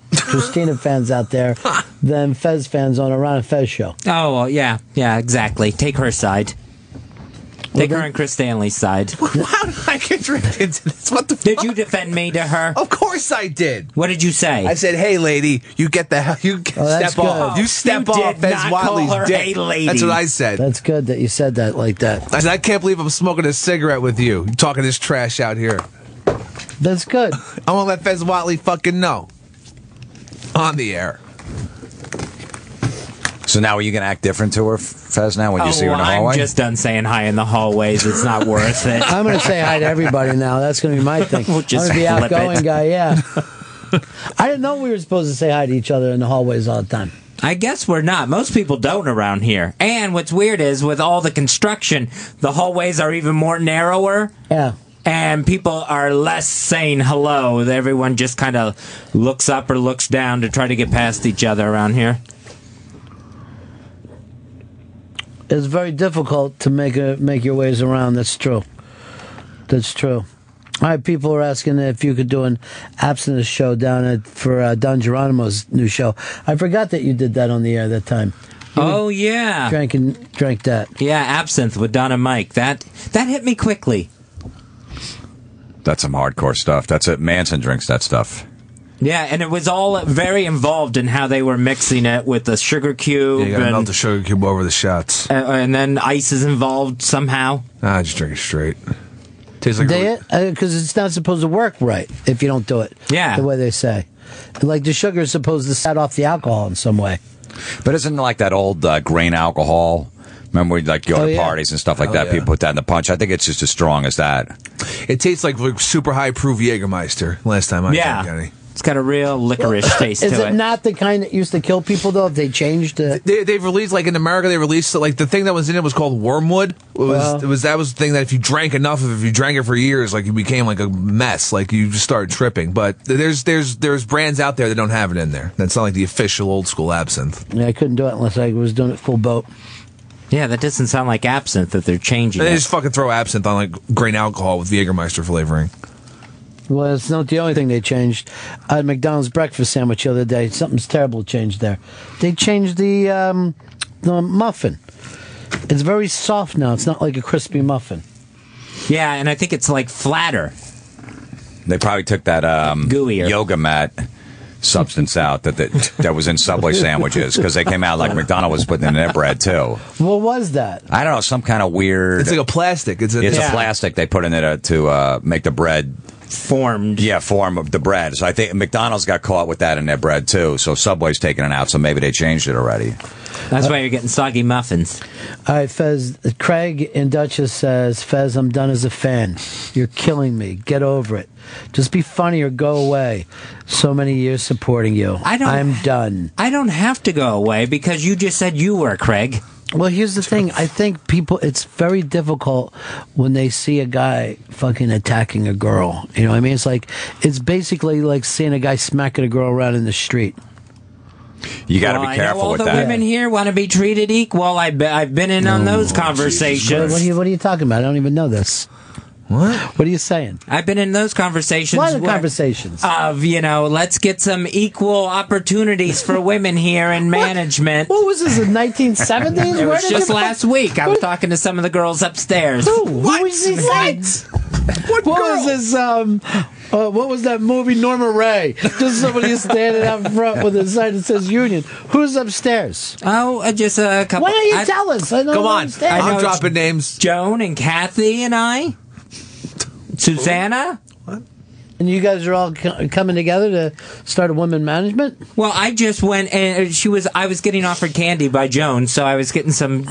fans out there than Fez fans on a Ron and Fez show. Oh, well, yeah, exactly. Take her side. Take her and Chris Stanley's side. How did I get dragged into this? What the fuck? Did you defend me to her? Of course I did. What did you say? I said, hey, lady, you get the hell. Step off. You step off Fez Watley's dick. Hey, lady. That's what I said. That's good that you said that like that. I said, I can't believe I'm smoking a cigarette with you. You're talking this trash out here. That's good. I won't let Fez Watley fucking know. On the air. So now are you going to act different to her, Fez, now when you see her in the hallway? I'm just done saying hi in the hallways. It's not worth it. I'm going to say hi to everybody now. That's going to be my thing. We'll just I'm going to be outgoing guy, yeah. I didn't know we were supposed to say hi to each other in the hallways all the time. I guess we're not. Most people don't around here. And what's weird is with all the construction, the hallways are even more narrower. Yeah. And people are less saying hello. Everyone just kind of looks up or looks down to try to get past each other around here. It's very difficult to make your ways around. That's true. That's true. All right, people are asking if you could do an abstinence show down for Don Geronimo's new show. I forgot that you did that on the air that time. Yeah. Drank that. Yeah, absinthe with Don and Mike. That hit me quickly. That's some hardcore stuff. That's it. Manson drinks that stuff. Yeah, and it was all very involved in how they were mixing it with the sugar cube. Yeah, you gotta melt the sugar cube over the shots. And then ice is involved somehow. Just drink it straight. Tastes like because it's not supposed to work right if you don't do it. Yeah, the way they say. Like the sugar is supposed to set off the alcohol in some way. But isn't it like that old grain alcohol? Remember we'd like go to parties and stuff like that. Yeah. People put that in the punch. I think it's just as strong as that. It tastes like super high proof Jägermeister. Last time I drank any. It's got a real licorice taste to it. Is it not the kind that used to kill people, though, if they changed it? They've released, like in America, they released, like the thing that was in it was called wormwood. That was the thing that if you drank enough of it, if you drank it for years, like you became like a mess. Like you just started tripping. But there's brands out there that don't have it in there. That's not like the official old school absinthe. Yeah, I couldn't do it unless I was doing it full boat. Yeah, that doesn't sound like absinthe that they're changing. They just fucking throw absinthe on like grain alcohol with Jägermeister flavoring. Well, it's not the only thing they changed. I had McDonald's breakfast sandwich the other day. Something's terrible changed there. They changed the muffin. It's very soft now. It's not like a crispy muffin. Yeah, and I think it's like flatter. They probably took that gooier yoga mat substance out that was in Subway sandwiches because they came out like McDonald's was putting in their bread too. What was that? I don't know, some kind of weird. It's like a plastic. It's a plastic they put in it to make the bread formed. Yeah, form of the bread. So I think McDonald's got caught with that in their bread too. So Subway's taking it out. So maybe they changed it already. That's why you're getting soggy muffins. All right, Fez. Craig in Dutchess says, Fez, I'm done as a fan. You're killing me. Get over it. Just be funny or go away. So many years supporting you. I'm done. I don't have to go away because you just said you were, Craig. Well, here's the thing. I think people, it's very difficult when they see a guy fucking attacking a girl. You know what I mean? It's basically like seeing a guy smacking a girl around in the street. You got to be careful with that. All the women here want to be treated equal. I've been in on those conversations. What are you talking about? I don't even know this. What? What are you saying? I've been in those conversations. What are conversations? Of, let's get some equal opportunities for women here in management. What was this, in 1970s? It was just last week. I was talking to some of the girls upstairs. Who was he saying? What was this, what was that movie, Norma Ray? Just somebody standing out front with a sign that says Union. Who's upstairs? Oh, just a couple. Why don't you tell us? I don't Come on. understand. I'm dropping names. Joan and Kathy and I. Susanna? What? And you guys are all coming together to start a women management? Well, I just went and I was getting offered candy by Joan, so I was getting some.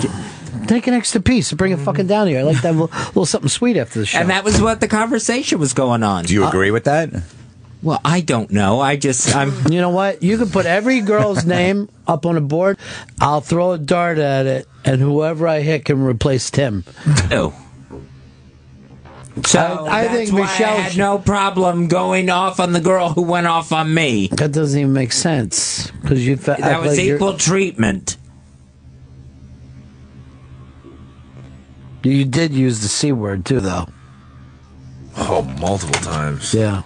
Take an extra piece and bring it fucking down here. I like to have a little something sweet after the show. And that was what the conversation was going on. Do you agree with that? Well, I don't know. I'm. You know what? You can put every girl's name up on a board. I'll throw a dart at it, and whoever I hit can replace Tim. Oh. So I think Michelle had no problem going off on the girl who went off on me. That doesn't even make sense because that was equal treatment. You did use the C word too, though. Oh, multiple times. Yeah.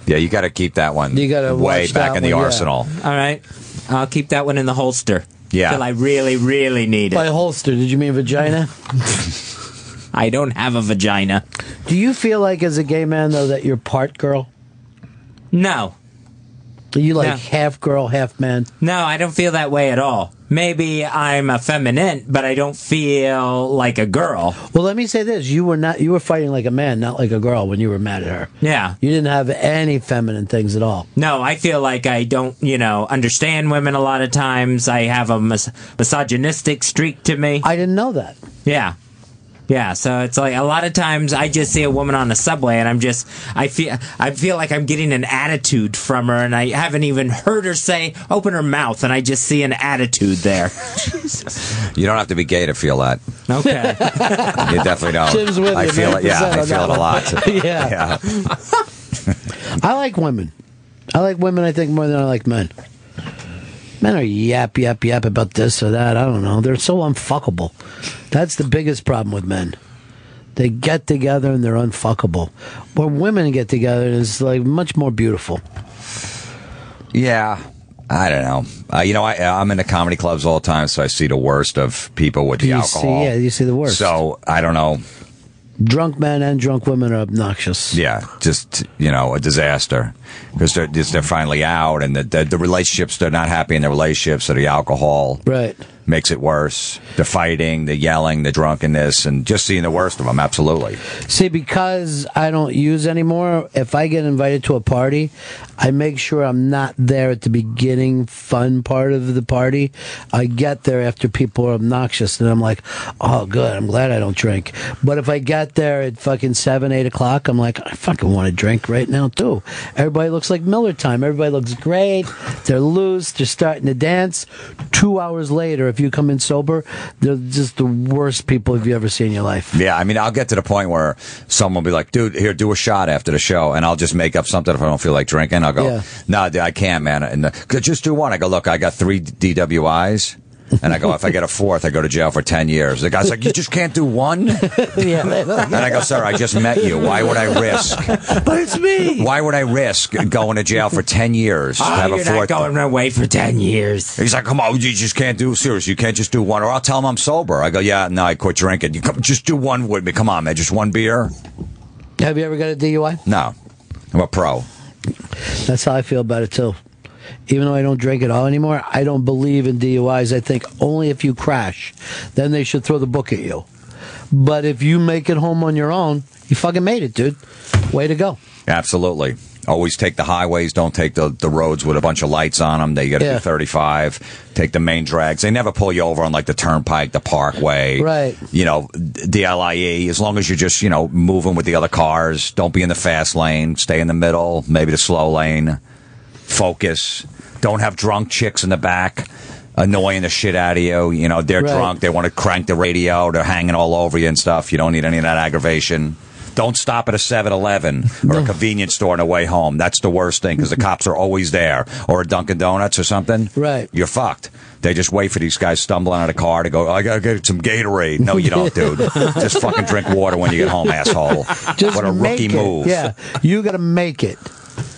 Yeah, you got to keep that one. You got to way back in the arsenal. All right, I'll keep that one in the holster. Yeah, till I really, really need it. By holster, did you mean vagina? I don't have a vagina. Do you feel like, as a gay man, though, that you're part girl? No. Are you half girl, half man? No, I don't feel that way at all. Maybe I'm effeminate, but I don't feel like a girl. Well, let me say this: you were fighting like a man, not like a girl, when you were mad at her. Yeah, you didn't have any feminine things at all. No, I feel like I don't, understand women a lot of times. I have a misogynistic streak to me. I didn't know that. Yeah. Yeah, so it's like a lot of times I just see a woman on the subway and I feel like I'm getting an attitude from her, and I haven't even heard her open her mouth, and I just see an attitude there. You don't have to be gay to feel that. Okay. You definitely don't. Jim's with I feel it. Yeah, I feel it a lot. Yeah. I like women. I think, more than I like men. Men are yap about this or that. I don't know. They're so unfuckable. That's the biggest problem with men. They get together and they're unfuckable. When women get together, it's much more beautiful. Yeah. I don't know. I'm in the comedy clubs all the time, so I see the worst of people with the alcohol. You see the worst. So, I don't know. Drunk men and drunk women are obnoxious. Yeah, just, a disaster. Because they're finally out, and the relationships, they're not happy in their relationships, so the alcohol makes it worse. The fighting, the yelling, the drunkenness, and just seeing the worst of them, absolutely. See, because I don't use anymore, if I get invited to a party, I make sure I'm not there at the beginning, fun part of the party. I get there after people are obnoxious, and I'm like, oh, good, I'm glad I don't drink. But if I get there at fucking 7, 8 o'clock, I'm like, I fucking want to drink right now, too. Everybody looks like Miller time. Everybody looks great. They're loose. They're starting to dance. 2 hours later, if you come in sober, they're just the worst people you've ever seen in your life. Yeah, I mean, I'll get to the point where someone will be like, dude, here, do a shot after the show, and I'll just make up something if I don't feel like drinking. I'll go, no, I can't, man. And just do one. I go, look, I got 3 DWIs. And I go, if I get a 4th, I go to jail for 10 years. The guy's like, you just can't do one? And I go, sir, I just met you. Why would I risk? But it's me. Why would I risk going to jail for 10 years to have a 4th? Not going away for 10 years. He's like, come on, you just can't do, seriously, you can't just do one. Or I'll tell him I'm sober. I go, yeah, no, I quit drinking. You just do one with me. Come on, man, just one beer. Have you ever got a DUI? No. I'm a pro. That's how I feel about it, too. Even though I don't drink at all anymore, I don't believe in DUIs. I think only if you crash, then they should throw the book at you. But if you make it home on your own, you fucking made it, dude. Way to go. Absolutely. Always take the highways. Don't take the roads with a bunch of lights on them. They got to be 35. Take the main drags. They never pull you over on, like, the turnpike, the parkway. Right. DLIE. As long as you're just, moving with the other cars. Don't be in the fast lane. Stay in the middle. Maybe the slow lane. Focus. Don't have drunk chicks in the back annoying the shit out of you. They're drunk. They want to crank the radio. They're hanging all over you and stuff. You don't need any of that aggravation. Don't stop at a 7-Eleven or a convenience store on the way home. That's the worst thing because the cops are always there. Or a Dunkin' Donuts or something. Right. You're fucked. They just wait for these guys stumbling out of the car to go, I got to get some Gatorade. No, you don't, dude. Just fucking drink water when you get home, asshole. What a rookie move. Yeah. You got to make it.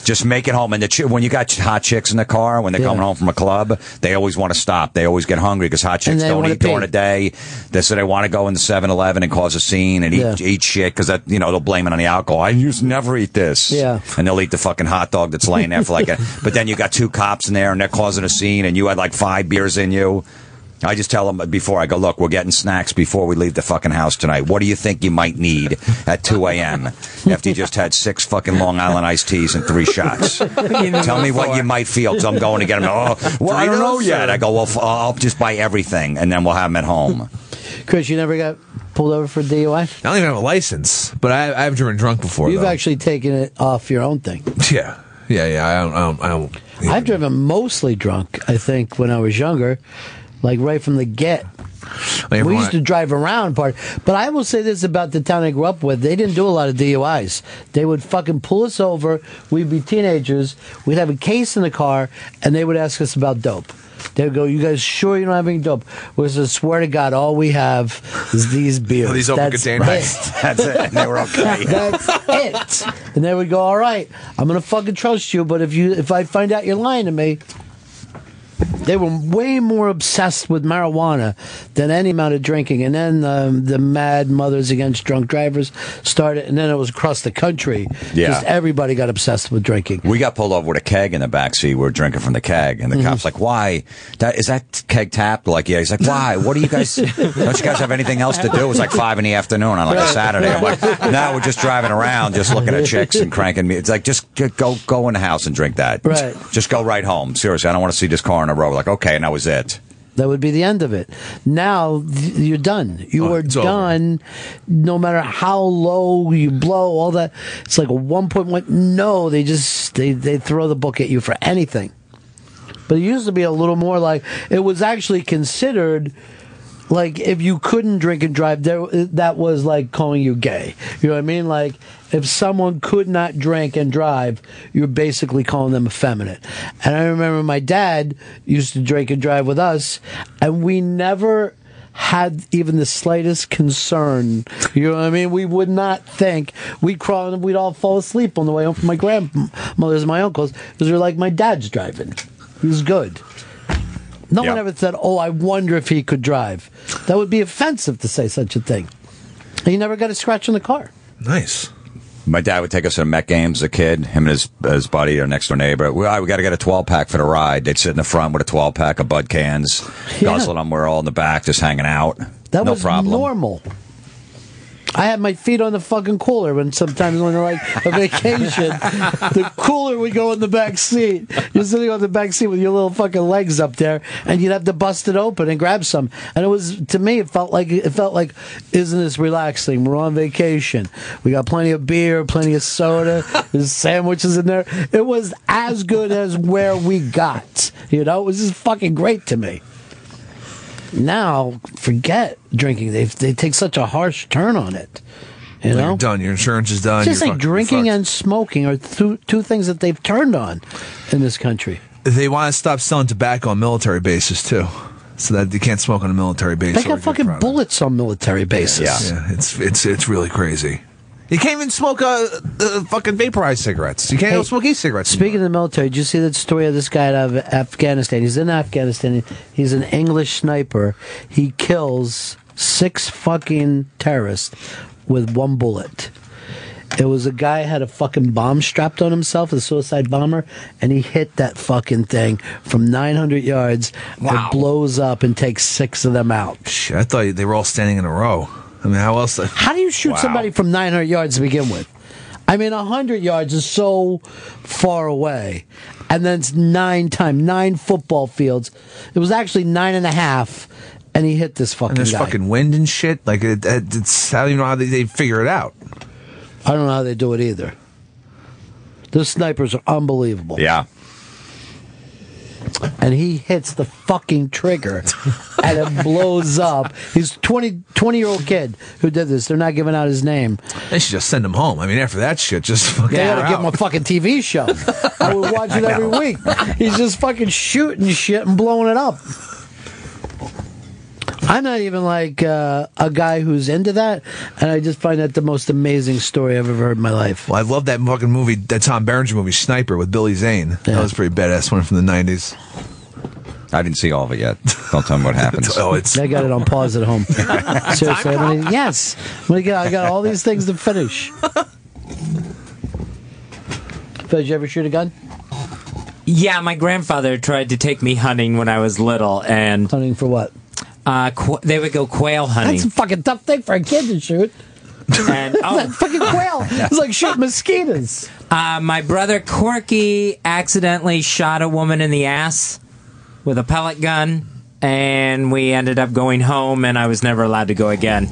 Just make it home. And when you got hot chicks in the car, when they're coming home from a club, they always want to stop. They always get hungry because hot chicks don't eat during the day. So they want to go in the 7-Eleven and cause a scene and eat shit because they'll blame it on the alcohol. I used to never eat this. Yeah. And they'll eat the fucking hot dog that's laying there for but then you got 2 cops in there and they're causing a scene and you had like 5 beers in you. I just tell them before I go, look, we're getting snacks before we leave the fucking house tonight. What do you think you might need at 2 a.m. after you just had 6 fucking Long Island iced teas and 3 shots? Tell me what you might feel because I'm going to get them. Oh, well, I don't know yet. I go, well, I'll just buy everything and then we'll have them at home. Chris, you never got pulled over for DUI? I don't even have a license, but I have driven drunk before. You've actually taken it off your own thing. Yeah. I don't. I've driven mostly drunk, I think, when I was younger. Like right from the get. We used to drive around but I will say this about the town I grew up with. They didn't do a lot of DUIs. They would fucking pull us over. We'd be teenagers. We'd have a case in the car, and they would ask us about dope. They would go, you guys sure you don't have any dope? We said, swear to God, all we have is these beers. These open containers. That's it. And they were okay. That's it. And they would go, all right, I'm going to fucking trust you, but if I find out you're lying to me. They were way more obsessed with marijuana than any amount of drinking. And then the Mad Mothers Against Drunk Drivers started, and then it was across the country. Yeah. Just everybody got obsessed with drinking. We got pulled over with a keg in the backseat. We were drinking from the keg. And the cop's like, why? Is that keg tapped? Like, yeah. He's like, why? What do you guys, don't you guys have anything else to do? It was like 5 PM on like a Saturday. I'm like, no, we're just driving around, just looking at chicks and cranking me. It's like, just go in the house and drink that. Right. Just go right home. Seriously, I don't want to see this car on the road. Like, okay, and that was it. That would be the end of it. Now you're done. You are done. Over. No matter how low you blow, all that. It's like a 1.1. No, they throw the book at you for anything. But it used to be a little more like it was actually considered. Like, if you couldn't drink and drive, that was like calling you gay. You know what I mean? Like, if someone could not drink and drive, you're basically calling them effeminate. And I remember my dad used to drink and drive with us, and we never had even the slightest concern. You know what I mean? We would not think. We'd crawl and we'd all fall asleep on the way home from my grandmother's and my uncle's because they're like, my dad's driving. He was good. No one ever said, oh, I wonder if he could drive. That would be offensive to say such a thing. He never got a scratch on the car. Nice. My dad would take us to Met games as a kid. Him and his buddy, our next door neighbor. We got to get a 12-pack for the ride. They'd sit in the front with a 12-pack of Bud cans, guzzling them. We're all in the back just hanging out. That no was problem. normal. I had my feet on the fucking cooler when sometimes when they're like a vacation, the cooler would go in the back seat. You're sitting on the back seat with your little fucking legs up there, and you'd have to bust it open and grab some. And it was, to me, it felt like, isn't this relaxing? We're on vacation. We got plenty of beer, plenty of soda. There's sandwiches in there. It was as good as where we got. You know, it was just fucking great to me. Now, forget drinking. They take such a harsh turn on it. You know? You're done. Your insurance is done. Just You're like drinking fucked. and smoking are two things that they've turned on in this country. They want to stop selling tobacco on military bases, too. So that you can't smoke on a military base. They got fucking bullets on military bases. Yeah, it's really crazy. You can't even smoke fucking vaporized cigarettes. You can't even smoke e-cigarettes. Speaking of the military, did you see that story of this guy out of Afghanistan? He's in Afghanistan. He's an English sniper. He kills 6 fucking terrorists with 1 bullet. It was a guy had a fucking bomb strapped on himself, a suicide bomber, and he hit that fucking thing from 900 yards. Wow. It blows up and takes 6 of them out. Shit, I thought they were all standing in a row. I mean, how else? How do you shoot somebody from 900 yards to begin with? I mean, 100 yards is so far away. And then it's 9 football fields. It was actually 9.5, and he hit this fucking And there's guy. fucking wind and shit. Like, it's, I don't even know how they figure it out. I don't know how they do it either. The snipers are unbelievable. Yeah. And he hits the fucking trigger, and it blows up. He's a 20-year-old kid who did this. They're not giving out his name. They should just send him home. I mean, after that shit, just fucking They gotta give him a fucking TV show. I would watch it every week. He's just fucking shooting shit and blowing it up. I'm not even like a guy who's into that, and I just find that the most amazing story I've ever heard in my life. Well, I love that fucking movie, that Tom Berenger movie, Sniper, with Billy Zane. Yeah. That was a pretty badass one from the 90s. I didn't see all of it yet. Don't tell me what happens. I got it on pause at home. Seriously, I got all these things to finish. Phil, did you ever shoot a gun? Yeah, my grandfather tried to take me hunting when I was little, and hunting for what? They would go quail hunting. That's a fucking tough thing for a kid to shoot. And that fucking quail. It's like shooting mosquitoes. My brother Corky accidentally shot a woman in the ass with a pellet gun, and we ended up going home, and I was never allowed to go again.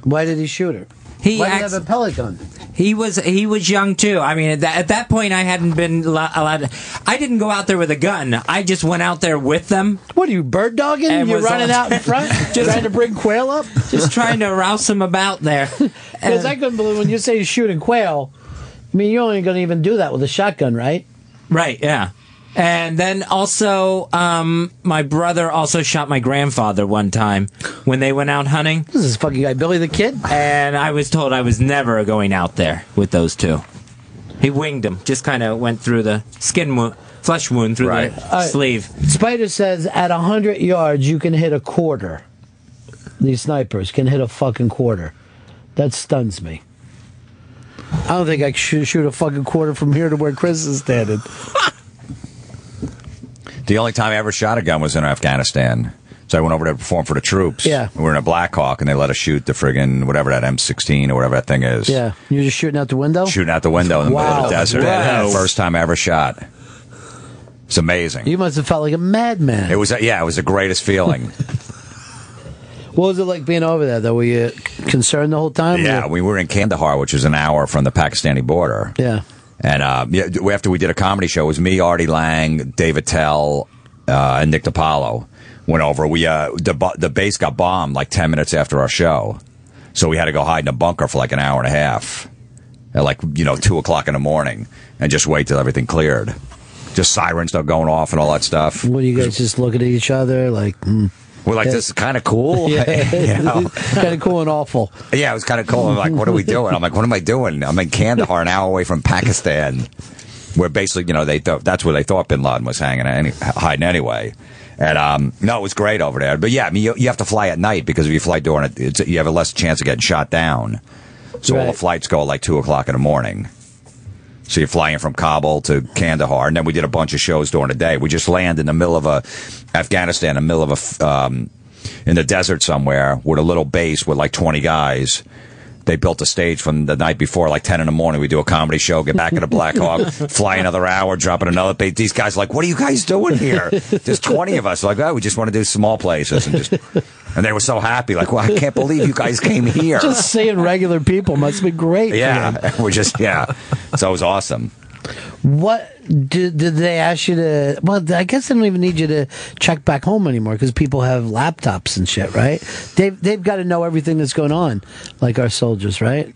Why did he shoot her? Why did he have a pellet gun? He was young too. I mean, at that point, I hadn't been allowed to. I didn't go out there with a gun. I just went out there with them. What are you, bird dogging? You're running out in front, just trying to bring quail up, just trying to rouse them about there. Because I couldn't believe when you say shooting quail. I mean, you're only going to even do that with a shotgun, right? Right. Yeah. And then also, my brother also shot my grandfather one time when they went out hunting. This is fucking guy, Billy the Kid? And I was told I was never going out there with those two. He winged him, just kind of went through the flesh wound through the sleeve. Spider says at 100 yards you can hit a quarter. These snipers can hit a fucking quarter. That stuns me. I don't think I could shoot a fucking quarter from here to where Chris is standing. The only time I ever shot a gun was in Afghanistan. So I went over to perform for the troops. Yeah. We were in a Black Hawk, and they let us shoot the friggin' whatever that M16 or whatever that thing is. Yeah. You're just shooting out the window? Shooting out the window in the middle of the desert. Wow. First time I ever shot. It's amazing. You must have felt like a madman. It was the greatest feeling. What was it like being over there, though? Were you concerned the whole time? Yeah, we were in Kandahar, which is an hour from the Pakistani border. Yeah. And after we did a comedy show, it was me, Artie Lang, David Tell, and Nick DiPaolo went over. We the base got bombed like 10 minutes after our show, so we had to go hide in a bunker for like an hour and a half, at 2:00 in the morning, and just wait till everything cleared. Just sirens start going off and all that stuff. What do you guys just looking at each other like? We're like, this is kind of cool. Yeah, kind of cool and awful. Yeah, it was kind of cool. I'm like, what are we doing? I'm like, what am I doing? I'm in Kandahar, an hour away from Pakistan, where basically, that's where they thought Bin Laden was hiding anyway. And no, it was great over there. But yeah, I mean, you have to fly at night because if you fly during it, you have a less chance of getting shot down. So all the flights go at like 2 o'clock in the morning. So you're flying from Kabul to Kandahar, and then we did a bunch of shows during the day. We just landed in the middle of Afghanistan, in the middle of in the desert somewhere with a little base with like 20 guys. They built a stage from the night before, like 10 in the morning. We do a comedy show, get back in a Black Hawk, fly another hour, drop in another base. These guys are like, what are you guys doing here? There's 20 of us. Like, oh, we just want to do small places. And they were so happy. Like, well, I can't believe you guys came here. Just seeing regular people must be great. Yeah. We're just, yeah. So it was awesome. What did they ask you to? Well, I guess they don't even need you to check back home anymore because people have laptops and shit, right? They've got to know everything that's going on, like our soldiers, right?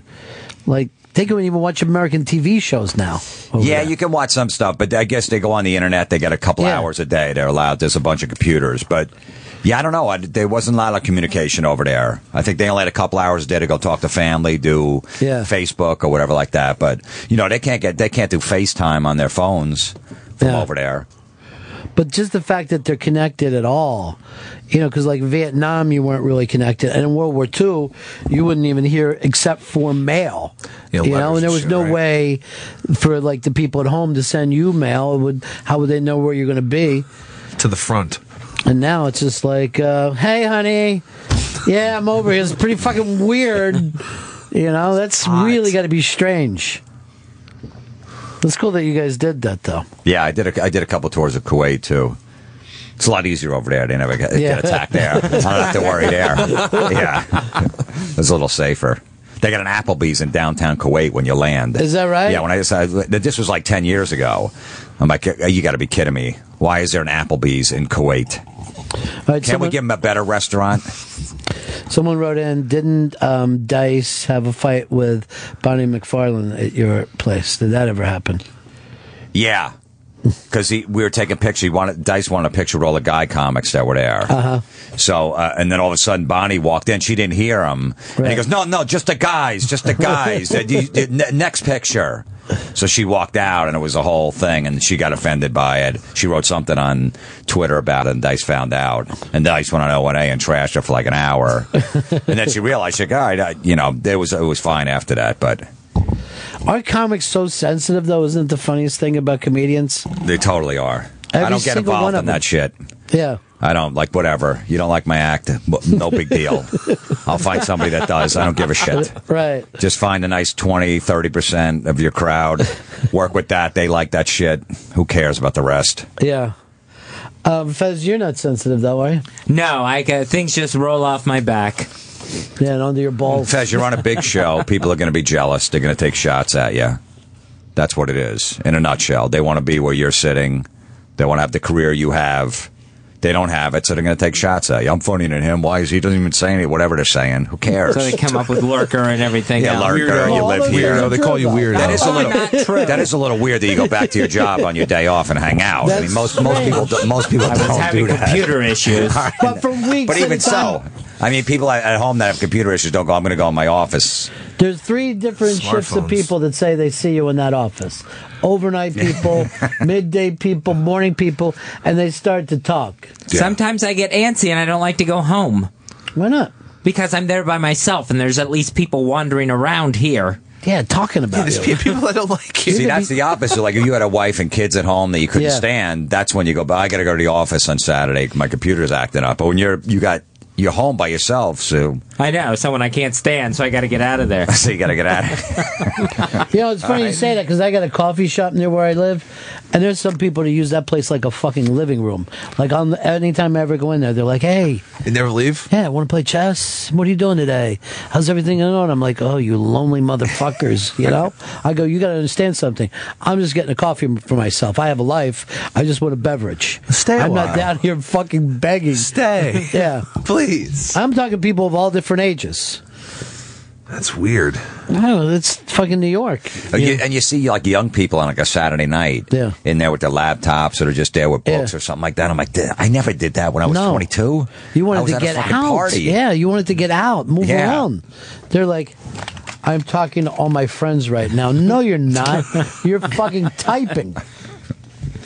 Like they can even watch American TV shows now. Yeah, you can watch some stuff, but I guess they go on the internet. They get a couple hours a day. They're allowed. There's a bunch of computers, but. Yeah, I don't know. There wasn't a lot of communication over there. I think they only had a couple hours a day to go talk to family, do Facebook or whatever like that. But they can't do FaceTime on their phones from over there. But just the fact that they're connected at all, because like Vietnam, you weren't really connected, and in World War II, you wouldn't even hear except for mail. And there was no way for like the people at home to send you mail. How would they know where you're going to be? To the front. And now it's just like, hey, honey, yeah, I'm over here. It's pretty fucking weird. That's really got to be strange. It's cool that you guys did that, though. Yeah, I did a couple tours of Kuwait, too. It's a lot easier over there. They never get attacked there. I don't have to worry there. Yeah. It's a little safer. They got an Applebee's in downtown Kuwait when you land. Is that right? Yeah, when I decided, this was like 10 years ago. I'm like, you got to be kidding me. Why is there an Applebee's in Kuwait? Right, Can't we give them a better restaurant? Someone wrote in, didn't Dice have a fight with Bonnie McFarlane at your place? Did that ever happen? Yeah. Because we were taking pictures. Dice wanted a picture with all the guy comics that were there. Uh-huh. So, and then all of a sudden Bonnie walked in. She didn't hear him. Right. And he goes, no, just the guys. Next picture. So she walked out, and it was a whole thing, and she got offended by it. She wrote something on Twitter about it, and Dice found out. And Dice went on O&A and trashed her for like an hour. And then she realized, like, all right, it was fine after that, but... Are comics so sensitive, though? Isn't it the funniest thing about comedians? They totally are. I don't get involved in that shit. Yeah. I don't, like, whatever. You don't like my act? No big deal. I'll find somebody that does. I don't give a shit. Right. Just find a nice 20, 30% of your crowd. Work with that. They like that shit. Who cares about the rest? Yeah. Fez, you're not sensitive, though, are you? No, things just roll off my back. Yeah, and under your balls. Fez, you're on a big show. People are going to be jealous. They're going to take shots at you. That's what it is, in a nutshell. They want to be where you're sitting. They want to have the career you have. They don't have it, so they're going to take shots at you. I'm funnier than him. Why is he doesn't even say anything? Whatever they're saying, who cares? So they come up with lurker and everything. Yeah, lurker. Weirdo. You live here. Weirdo. They call you weird. That is a little weird that you go back to your job on your day off and hang out. That's I mean, most people I was don't having do that. computer issues. But for weeks. But even so, I mean, people at home that have computer issues don't go, I'm going to go in my office. There's 3 different shifts of people that say they see you in that office. Overnight people, midday people, morning people, and they start to talk. Yeah. Sometimes I get antsy and I don't like to go home. Why not? Because I'm there by myself and there's at least people wandering around here. Yeah, talking about there's people that don't like you. See, that's the opposite. Like, if you had a wife and kids at home that you couldn't stand, that's when you go, I got to go to the office on Saturday. My computer's acting up. But when you're home by yourself, so... I know, someone I can't stand, so I got to get out of there. So you got to get out of it. It's funny you say that, because I got a coffee shop near where I live, and there's some people that use that place like a fucking living room. Like, anytime I ever go in there, they're like, hey... You never leave? Yeah, want to play chess? What are you doing today? How's everything going on? I'm like, oh, you lonely motherfuckers, I go, you got to understand something. I'm just getting a coffee for myself. I have a life. I just want a beverage. Stay a I'm while. not down here fucking begging. Stay. Yeah. Please. I'm talking people of all different ages. That's weird. I don't know. It's fucking New York. And you see, like, young people on, like, a Saturday night in there with their laptops that are just there with books or something like that. I'm like, I never did that when I was 22. You wanted to get out. Party. Yeah, you wanted to get out, move around. They're like, I'm talking to all my friends right now. No, you're not. You're fucking typing.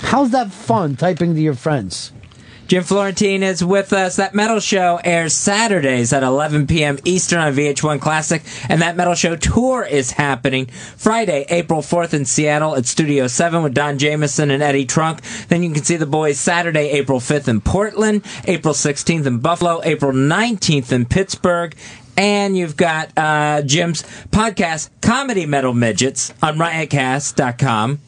How's that fun, typing to your friends? Jim Florentine is with us. That metal show airs Saturdays at 11 p.m. Eastern on VH1 Classic, and that metal show tour is happening Friday, April 4th in Seattle at Studio 7 with Don Jamieson and Eddie Trunk. Then you can see the boys Saturday, April 5th in Portland, April 16th in Buffalo, April 19th in Pittsburgh, and you've got Jim's podcast, Comedy Metal Midgets, on riotcast.com,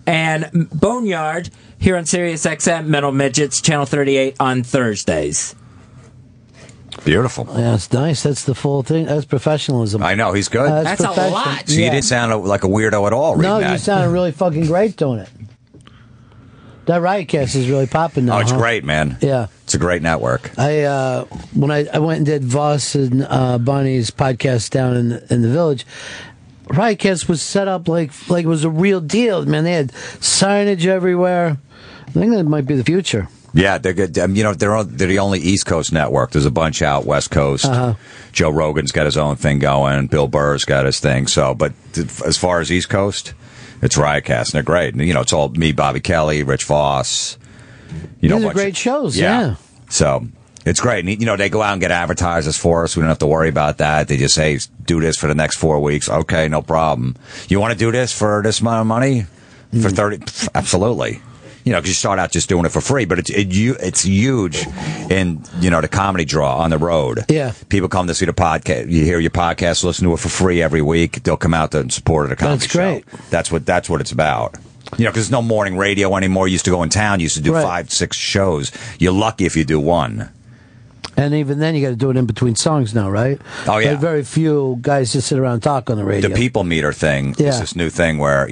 and Boneyard here on Sirius XM Metal Midgets, Channel 38 on Thursdays. Beautiful. Yeah, it's nice. That's the full thing. That's professionalism. I know, he's good. That's a lot. So you didn't sound like a weirdo at all, No, that. you sounded really fucking great doing it. That Riotcast is really popping now. Oh, it's great, man. Yeah. It's a great network. When I went and did Voss and Bonnie's podcast down in the Village, Riotcast was set up like it was a real deal. Man, they had signage everywhere. I think that might be the future. Yeah, they're good. They're the only East Coast network. There's a bunch out West Coast. Joe Rogan's got his own thing going. Bill Burr's got his thing. So, but as far as East Coast, it's Riotcast, and they're great. And, it's all me, Bobby Kelly, Rich Voss. These are great shows, yeah. So it's great. And, they go out and get advertisers for us. We don't have to worry about that. They just say, do this for the next 4 weeks. Okay, no problem. You want to do this for this amount of money? For 30? Absolutely. Because you start out just doing it for free, but it's huge in, the comedy draw on the road. Yeah. People come to see the podcast. You hear your podcast, listen to it for free every week. They'll come out and support the comedy show. That's great. That's what it's about. Because there's no morning radio anymore. You used to go in town. You used to do 5, 6 shows. You're lucky if you do one. And even then, you got to do it in between songs now, right? Oh, yeah. Like very few guys just sit around and talk on the radio. The people meter thing is this new thing where,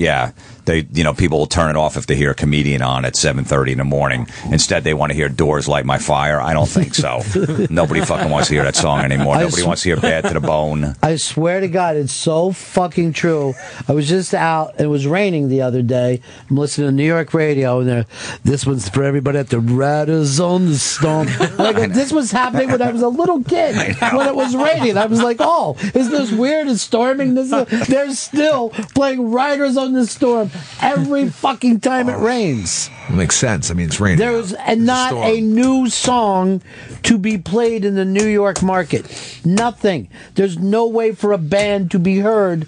people will turn it off if they hear a comedian on at 7:30 in the morning. Instead, they want to hear Doors Light My Fire. I don't think so. Nobody fucking wants to hear that song anymore. Nobody wants to hear Bad to the Bone. I swear to God, it's so fucking true. I was just out, it was raining the other day. I'm listening to New York radio, and this one's for everybody at the Riders on the Storm. This was happening when I was a little kid, when it was raining. I was like, oh, is this weird? It's storming. They're still playing Riders on the Storm every fucking time it rains. It makes sense. I mean, it's raining. There's not a new song to be played in the New York market. Nothing. There's no way for a band to be heard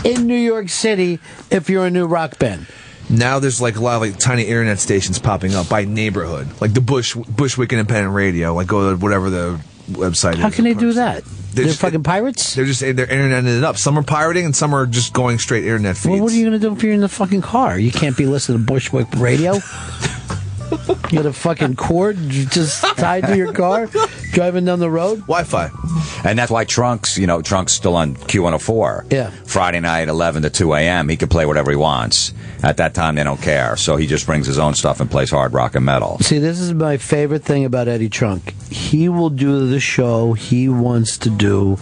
in New York City if you're a new rock band. Now there's like a lot of tiny internet stations popping up by neighborhood, like the Bushwick Independent Radio. Like go to whatever the website is. How can they do that? They're fucking pirates? They're interneting it up. Some are pirating and some are just going straight internet feeds. Well, what are you going to do if you're in the fucking car? You can't be listening to Bushwick Radio. You got a fucking cord just tied to your car, driving down the road. Wi-Fi. And that's why Trunk's still on Q104. Yeah. Friday night, 11 to 2 a.m. He can play whatever he wants. At that time, they don't care. So he just brings his own stuff and plays hard rock and metal. See, this is my favorite thing about Eddie Trunk. He will do the show he wants to do,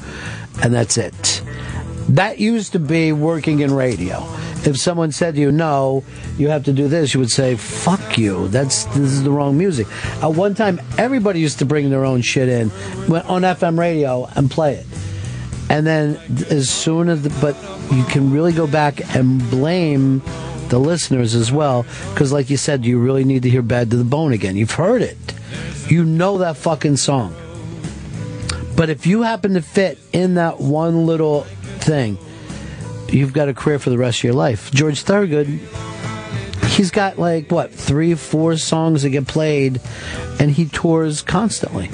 and that's it. That used to be working in radio. If someone said to you, no, you have to do this, you would say, fuck you. This is the wrong music. At one time, everybody used to bring their own shit in on FM radio and play it. And then as soon as but you can really go back and blame the listeners as well, because like you said, you really need to hear Bad to the Bone again. You've heard it. You know that fucking song. But if you happen to fit in that one little thing, you've got a career for the rest of your life. George Thorogood, he's got 3, 4 songs that get played, and he tours constantly.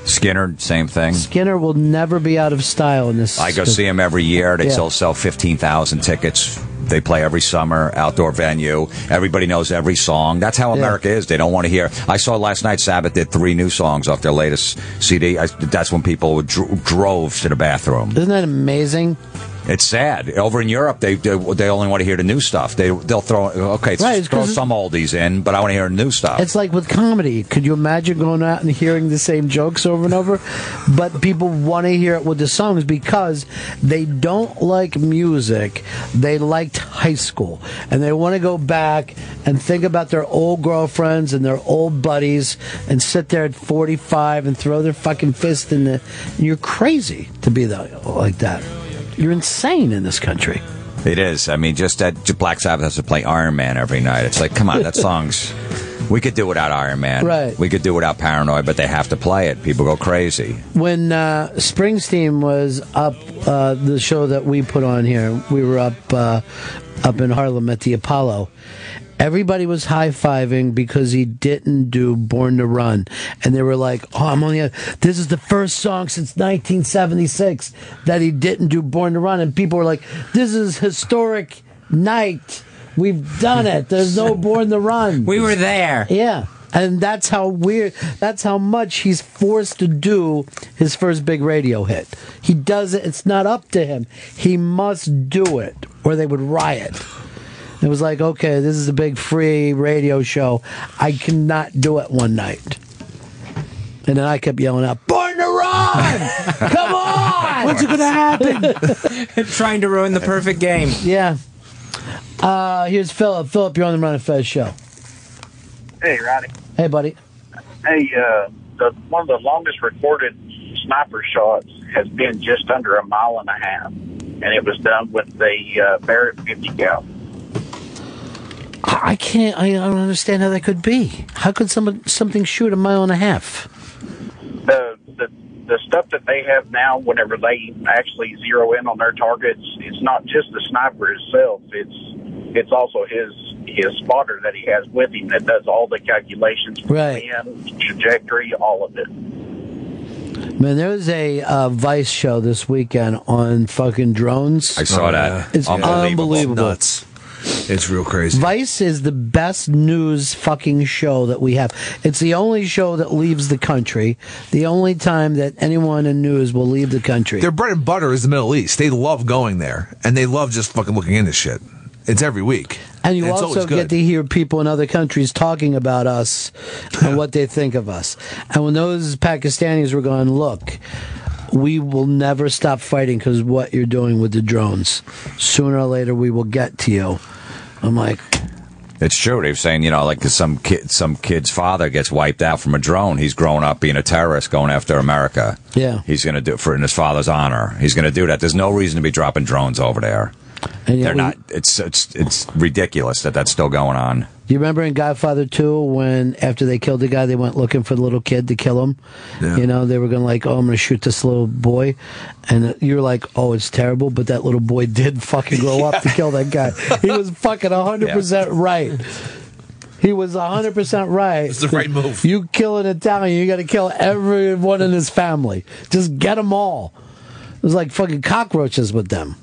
Skinner, same thing. Skinner will never be out of style in this. I go see him every year. They still sell 15,000 tickets. They play every summer, outdoor venue. Everybody knows every song. That's how America is. They don't want to hear. I saw last night Sabbath did 3 new songs off their latest CD. That's when people drove to the bathroom. Isn't that amazing? It's sad. Over in Europe, they only want to hear the new stuff. They'll throw throw some oldies in, but I want to hear new stuff. It's like with comedy. Could you imagine going out and hearing the same jokes over and over? But people want to hear it with the songs because they don't like music. They liked high school, and they want to go back and think about their old girlfriends and their old buddies, and sit there at 45 and throw their fucking fist in the. You're crazy to be like that. You're insane in this country. It is. I mean, just that Black Sabbath has to play Iron Man every night. It's like, come on, that song's We could do without Iron Man. Right. We could do without Paranoid, but they have to play it. People go crazy. When Springsteen was up, the show that we put on here, we were up in Harlem at the Apollo. Everybody was high-fiving because he didn't do Born to Run. And they were like, this is the first song since 1976 that he didn't do Born to Run. And people were like, this is historic night. We've done it. There's no Born to Run. We were there. Yeah. And that's how much he's forced to do his first big radio hit. He does it. It's not up to him. He must do it or they would riot. It was like, okay, this is a big free radio show. I cannot do it one night. And then I kept yelling out, Born to Run! Come on! What's going to happen? Trying to ruin the perfect game. Yeah. Here's Philip. Philip, you're on the Run and Fez show. Hey, Roddy. Hey, buddy. Hey, one of the longest recorded sniper shots has been just under a mile and a half, and it was done with the Barrett 50 cal. I don't understand how that could be. How could something shoot a mile and a half? The stuff that they have now, whenever they actually zero in on their targets, it's not just the sniper itself. It's also his spotter that he has with him that does all the calculations, right? Wind, trajectory, all of it. Man, there was a Vice show this weekend on fucking drones. I saw that. It's unbelievable. Nuts. It's real crazy. Vice is the best news fucking show that we have. It's the only show that leaves the country. The only time that anyone in news will leave the country. Their bread and butter is the Middle East. They love going there, and they love just fucking looking into shit. It's every week. And you also get to hear people in other countries talking about us and what they think of us. And when those Pakistanis were going, look, we will never stop fighting because what you're doing with the drones. Sooner or later, we will get to you. I'm like... It's true. They're saying, like some kid's father gets wiped out from a drone. He's grown up being a terrorist, going after America. Yeah. He's going to do it in his father's honor. He's going to do that. There's no reason to be dropping drones over there. And they're not. It's ridiculous that that's still going on. You remember in Godfather 2 when after they killed the guy, they went looking for the little kid to kill him? Yeah. They were going I'm going to shoot this little boy. And you're like, oh, it's terrible. But that little boy did fucking grow up to kill that guy. He was fucking 100% right. He was 100% right. It's the right move. You kill an Italian, you got to kill everyone in his family. Just get them all. It was like fucking cockroaches with them.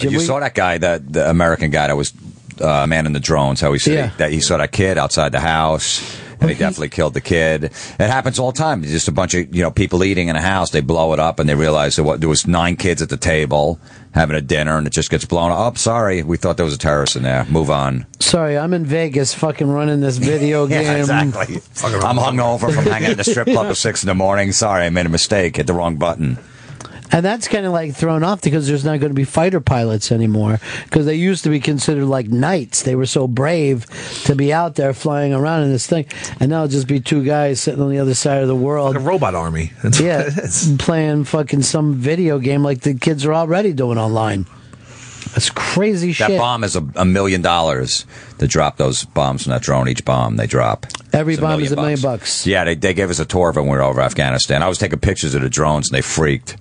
You saw that guy, the American guy that was man in the drones. How he said that he saw that kid outside the house, and he definitely killed the kid. It happens all the time. Just a bunch of people eating in a house. They blow it up, and they realize that there was 9 kids at the table having a dinner, and it just gets blown up. Oh, sorry, we thought there was a terrorist in there. Move on. Sorry, I'm in Vegas, fucking running this video game. Yeah, exactly. I'm hungover from hanging at the strip club at 6 in the morning. Sorry, I made a mistake. Hit the wrong button. And that's kind of like thrown off because there's not going to be fighter pilots anymore because they used to be considered like knights. They were so brave to be out there flying around in this thing. And now it'll just be 2 guys sitting on the other side of the world. Like a robot army. That's what it is. Playing fucking some video game like the kids are already doing online. That's crazy shit. That bomb is $1 million to drop those bombs from that drone. Each bomb they drop. Every bomb is $1 million. Yeah, they gave us a tour of it when we were over Afghanistan. I was taking pictures of the drones and they freaked.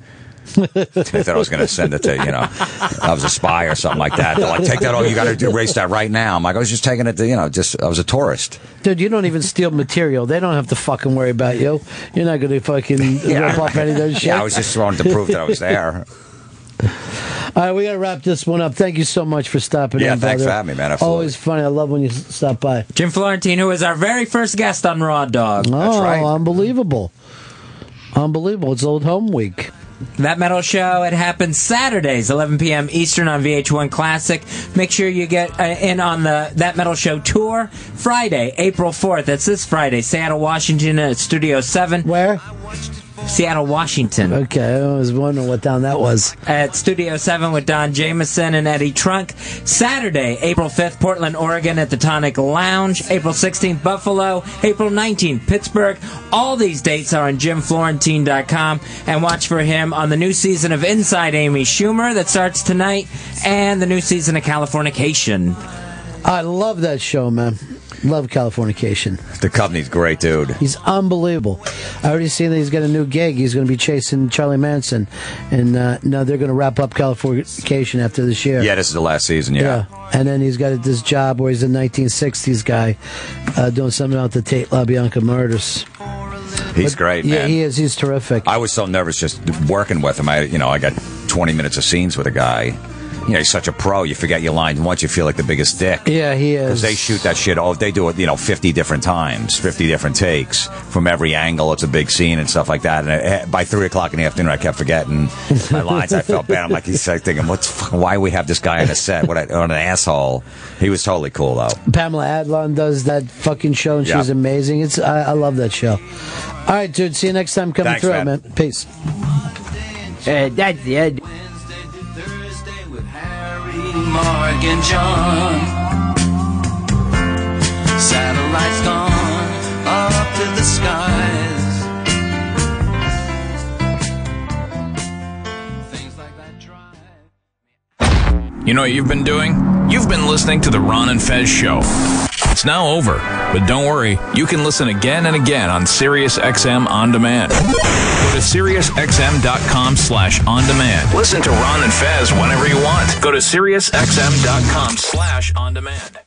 They thought I was going to send it to, I was a spy or something like that. They're like, take that, you got to erase that right now. I'm like, I was just taking it to, I was a tourist. Dude, you don't even steal material. They don't have to fucking worry about you. You're not going to fucking rip off any of those shit. Yeah, I was just throwing to prove that I was there. All right, we got to wrap this one up. Thank you so much for stopping in, thanks brother. for having me, man. Absolutely. Always funny. I love when you stop by. Jim Florentine, who was our very first guest on Raw Dog. Oh, that's right. Unbelievable. It's Old Home Week. That Metal Show, it happens Saturdays, 11 p.m. Eastern on VH1 Classic. Make sure you get in on the That Metal Show tour Friday, April 4th. That's this Friday, Seattle, Washington at Studio 7. Where? Seattle, Washington. Okay, I was wondering what town that was. At Studio 7 with Don Jameson and Eddie Trunk. Saturday, April 5th, Portland, Oregon at the Tonic Lounge. April 16th, Buffalo. April 19th, Pittsburgh. All these dates are on JimFlorentine.com. And watch for him on the new season of Inside Amy Schumer that starts tonight. And the new season of Californication. I love that show, man. Love Californication. The Coveney's great, dude. He's unbelievable. I already seen that he's got a new gig. He's going to be chasing Charlie Manson. And now they're going to wrap up Californication after this year. Yeah, this is the last season, yeah. And then he's got this job where he's a 1960s guy doing something about the Tate LaBianca murders. He's great, man. Yeah, he is. He's terrific. I was so nervous just working with him. I got 20 minutes of scenes with a guy. He's such a pro. You forget your lines once, you feel like the biggest dick. Yeah, he is. Because they shoot that shit. They do it, 50 different times, 50 different takes from every angle. It's a big scene and stuff like that. And by 3 o'clock in the afternoon, I kept forgetting my lines. I felt bad. I'm like, he's thinking, why we have this guy on a set? What an asshole. He was totally cool though. Pamela Adlon does that fucking show, and she's amazing. I love that show. All right, dude. See you next time coming through, man. Peace. That's it. Mark and John. Satellites gone up to the skies. Things like that drive. You know what you've been doing? You've been listening to the Ron and Fez show. It's now over, but don't worry, you can listen again and again on Sirius XM On Demand. Go to SiriusXM.com/on-demand. Listen to Ron and Fez whenever you want. Go to SiriusXM.com/on-demand.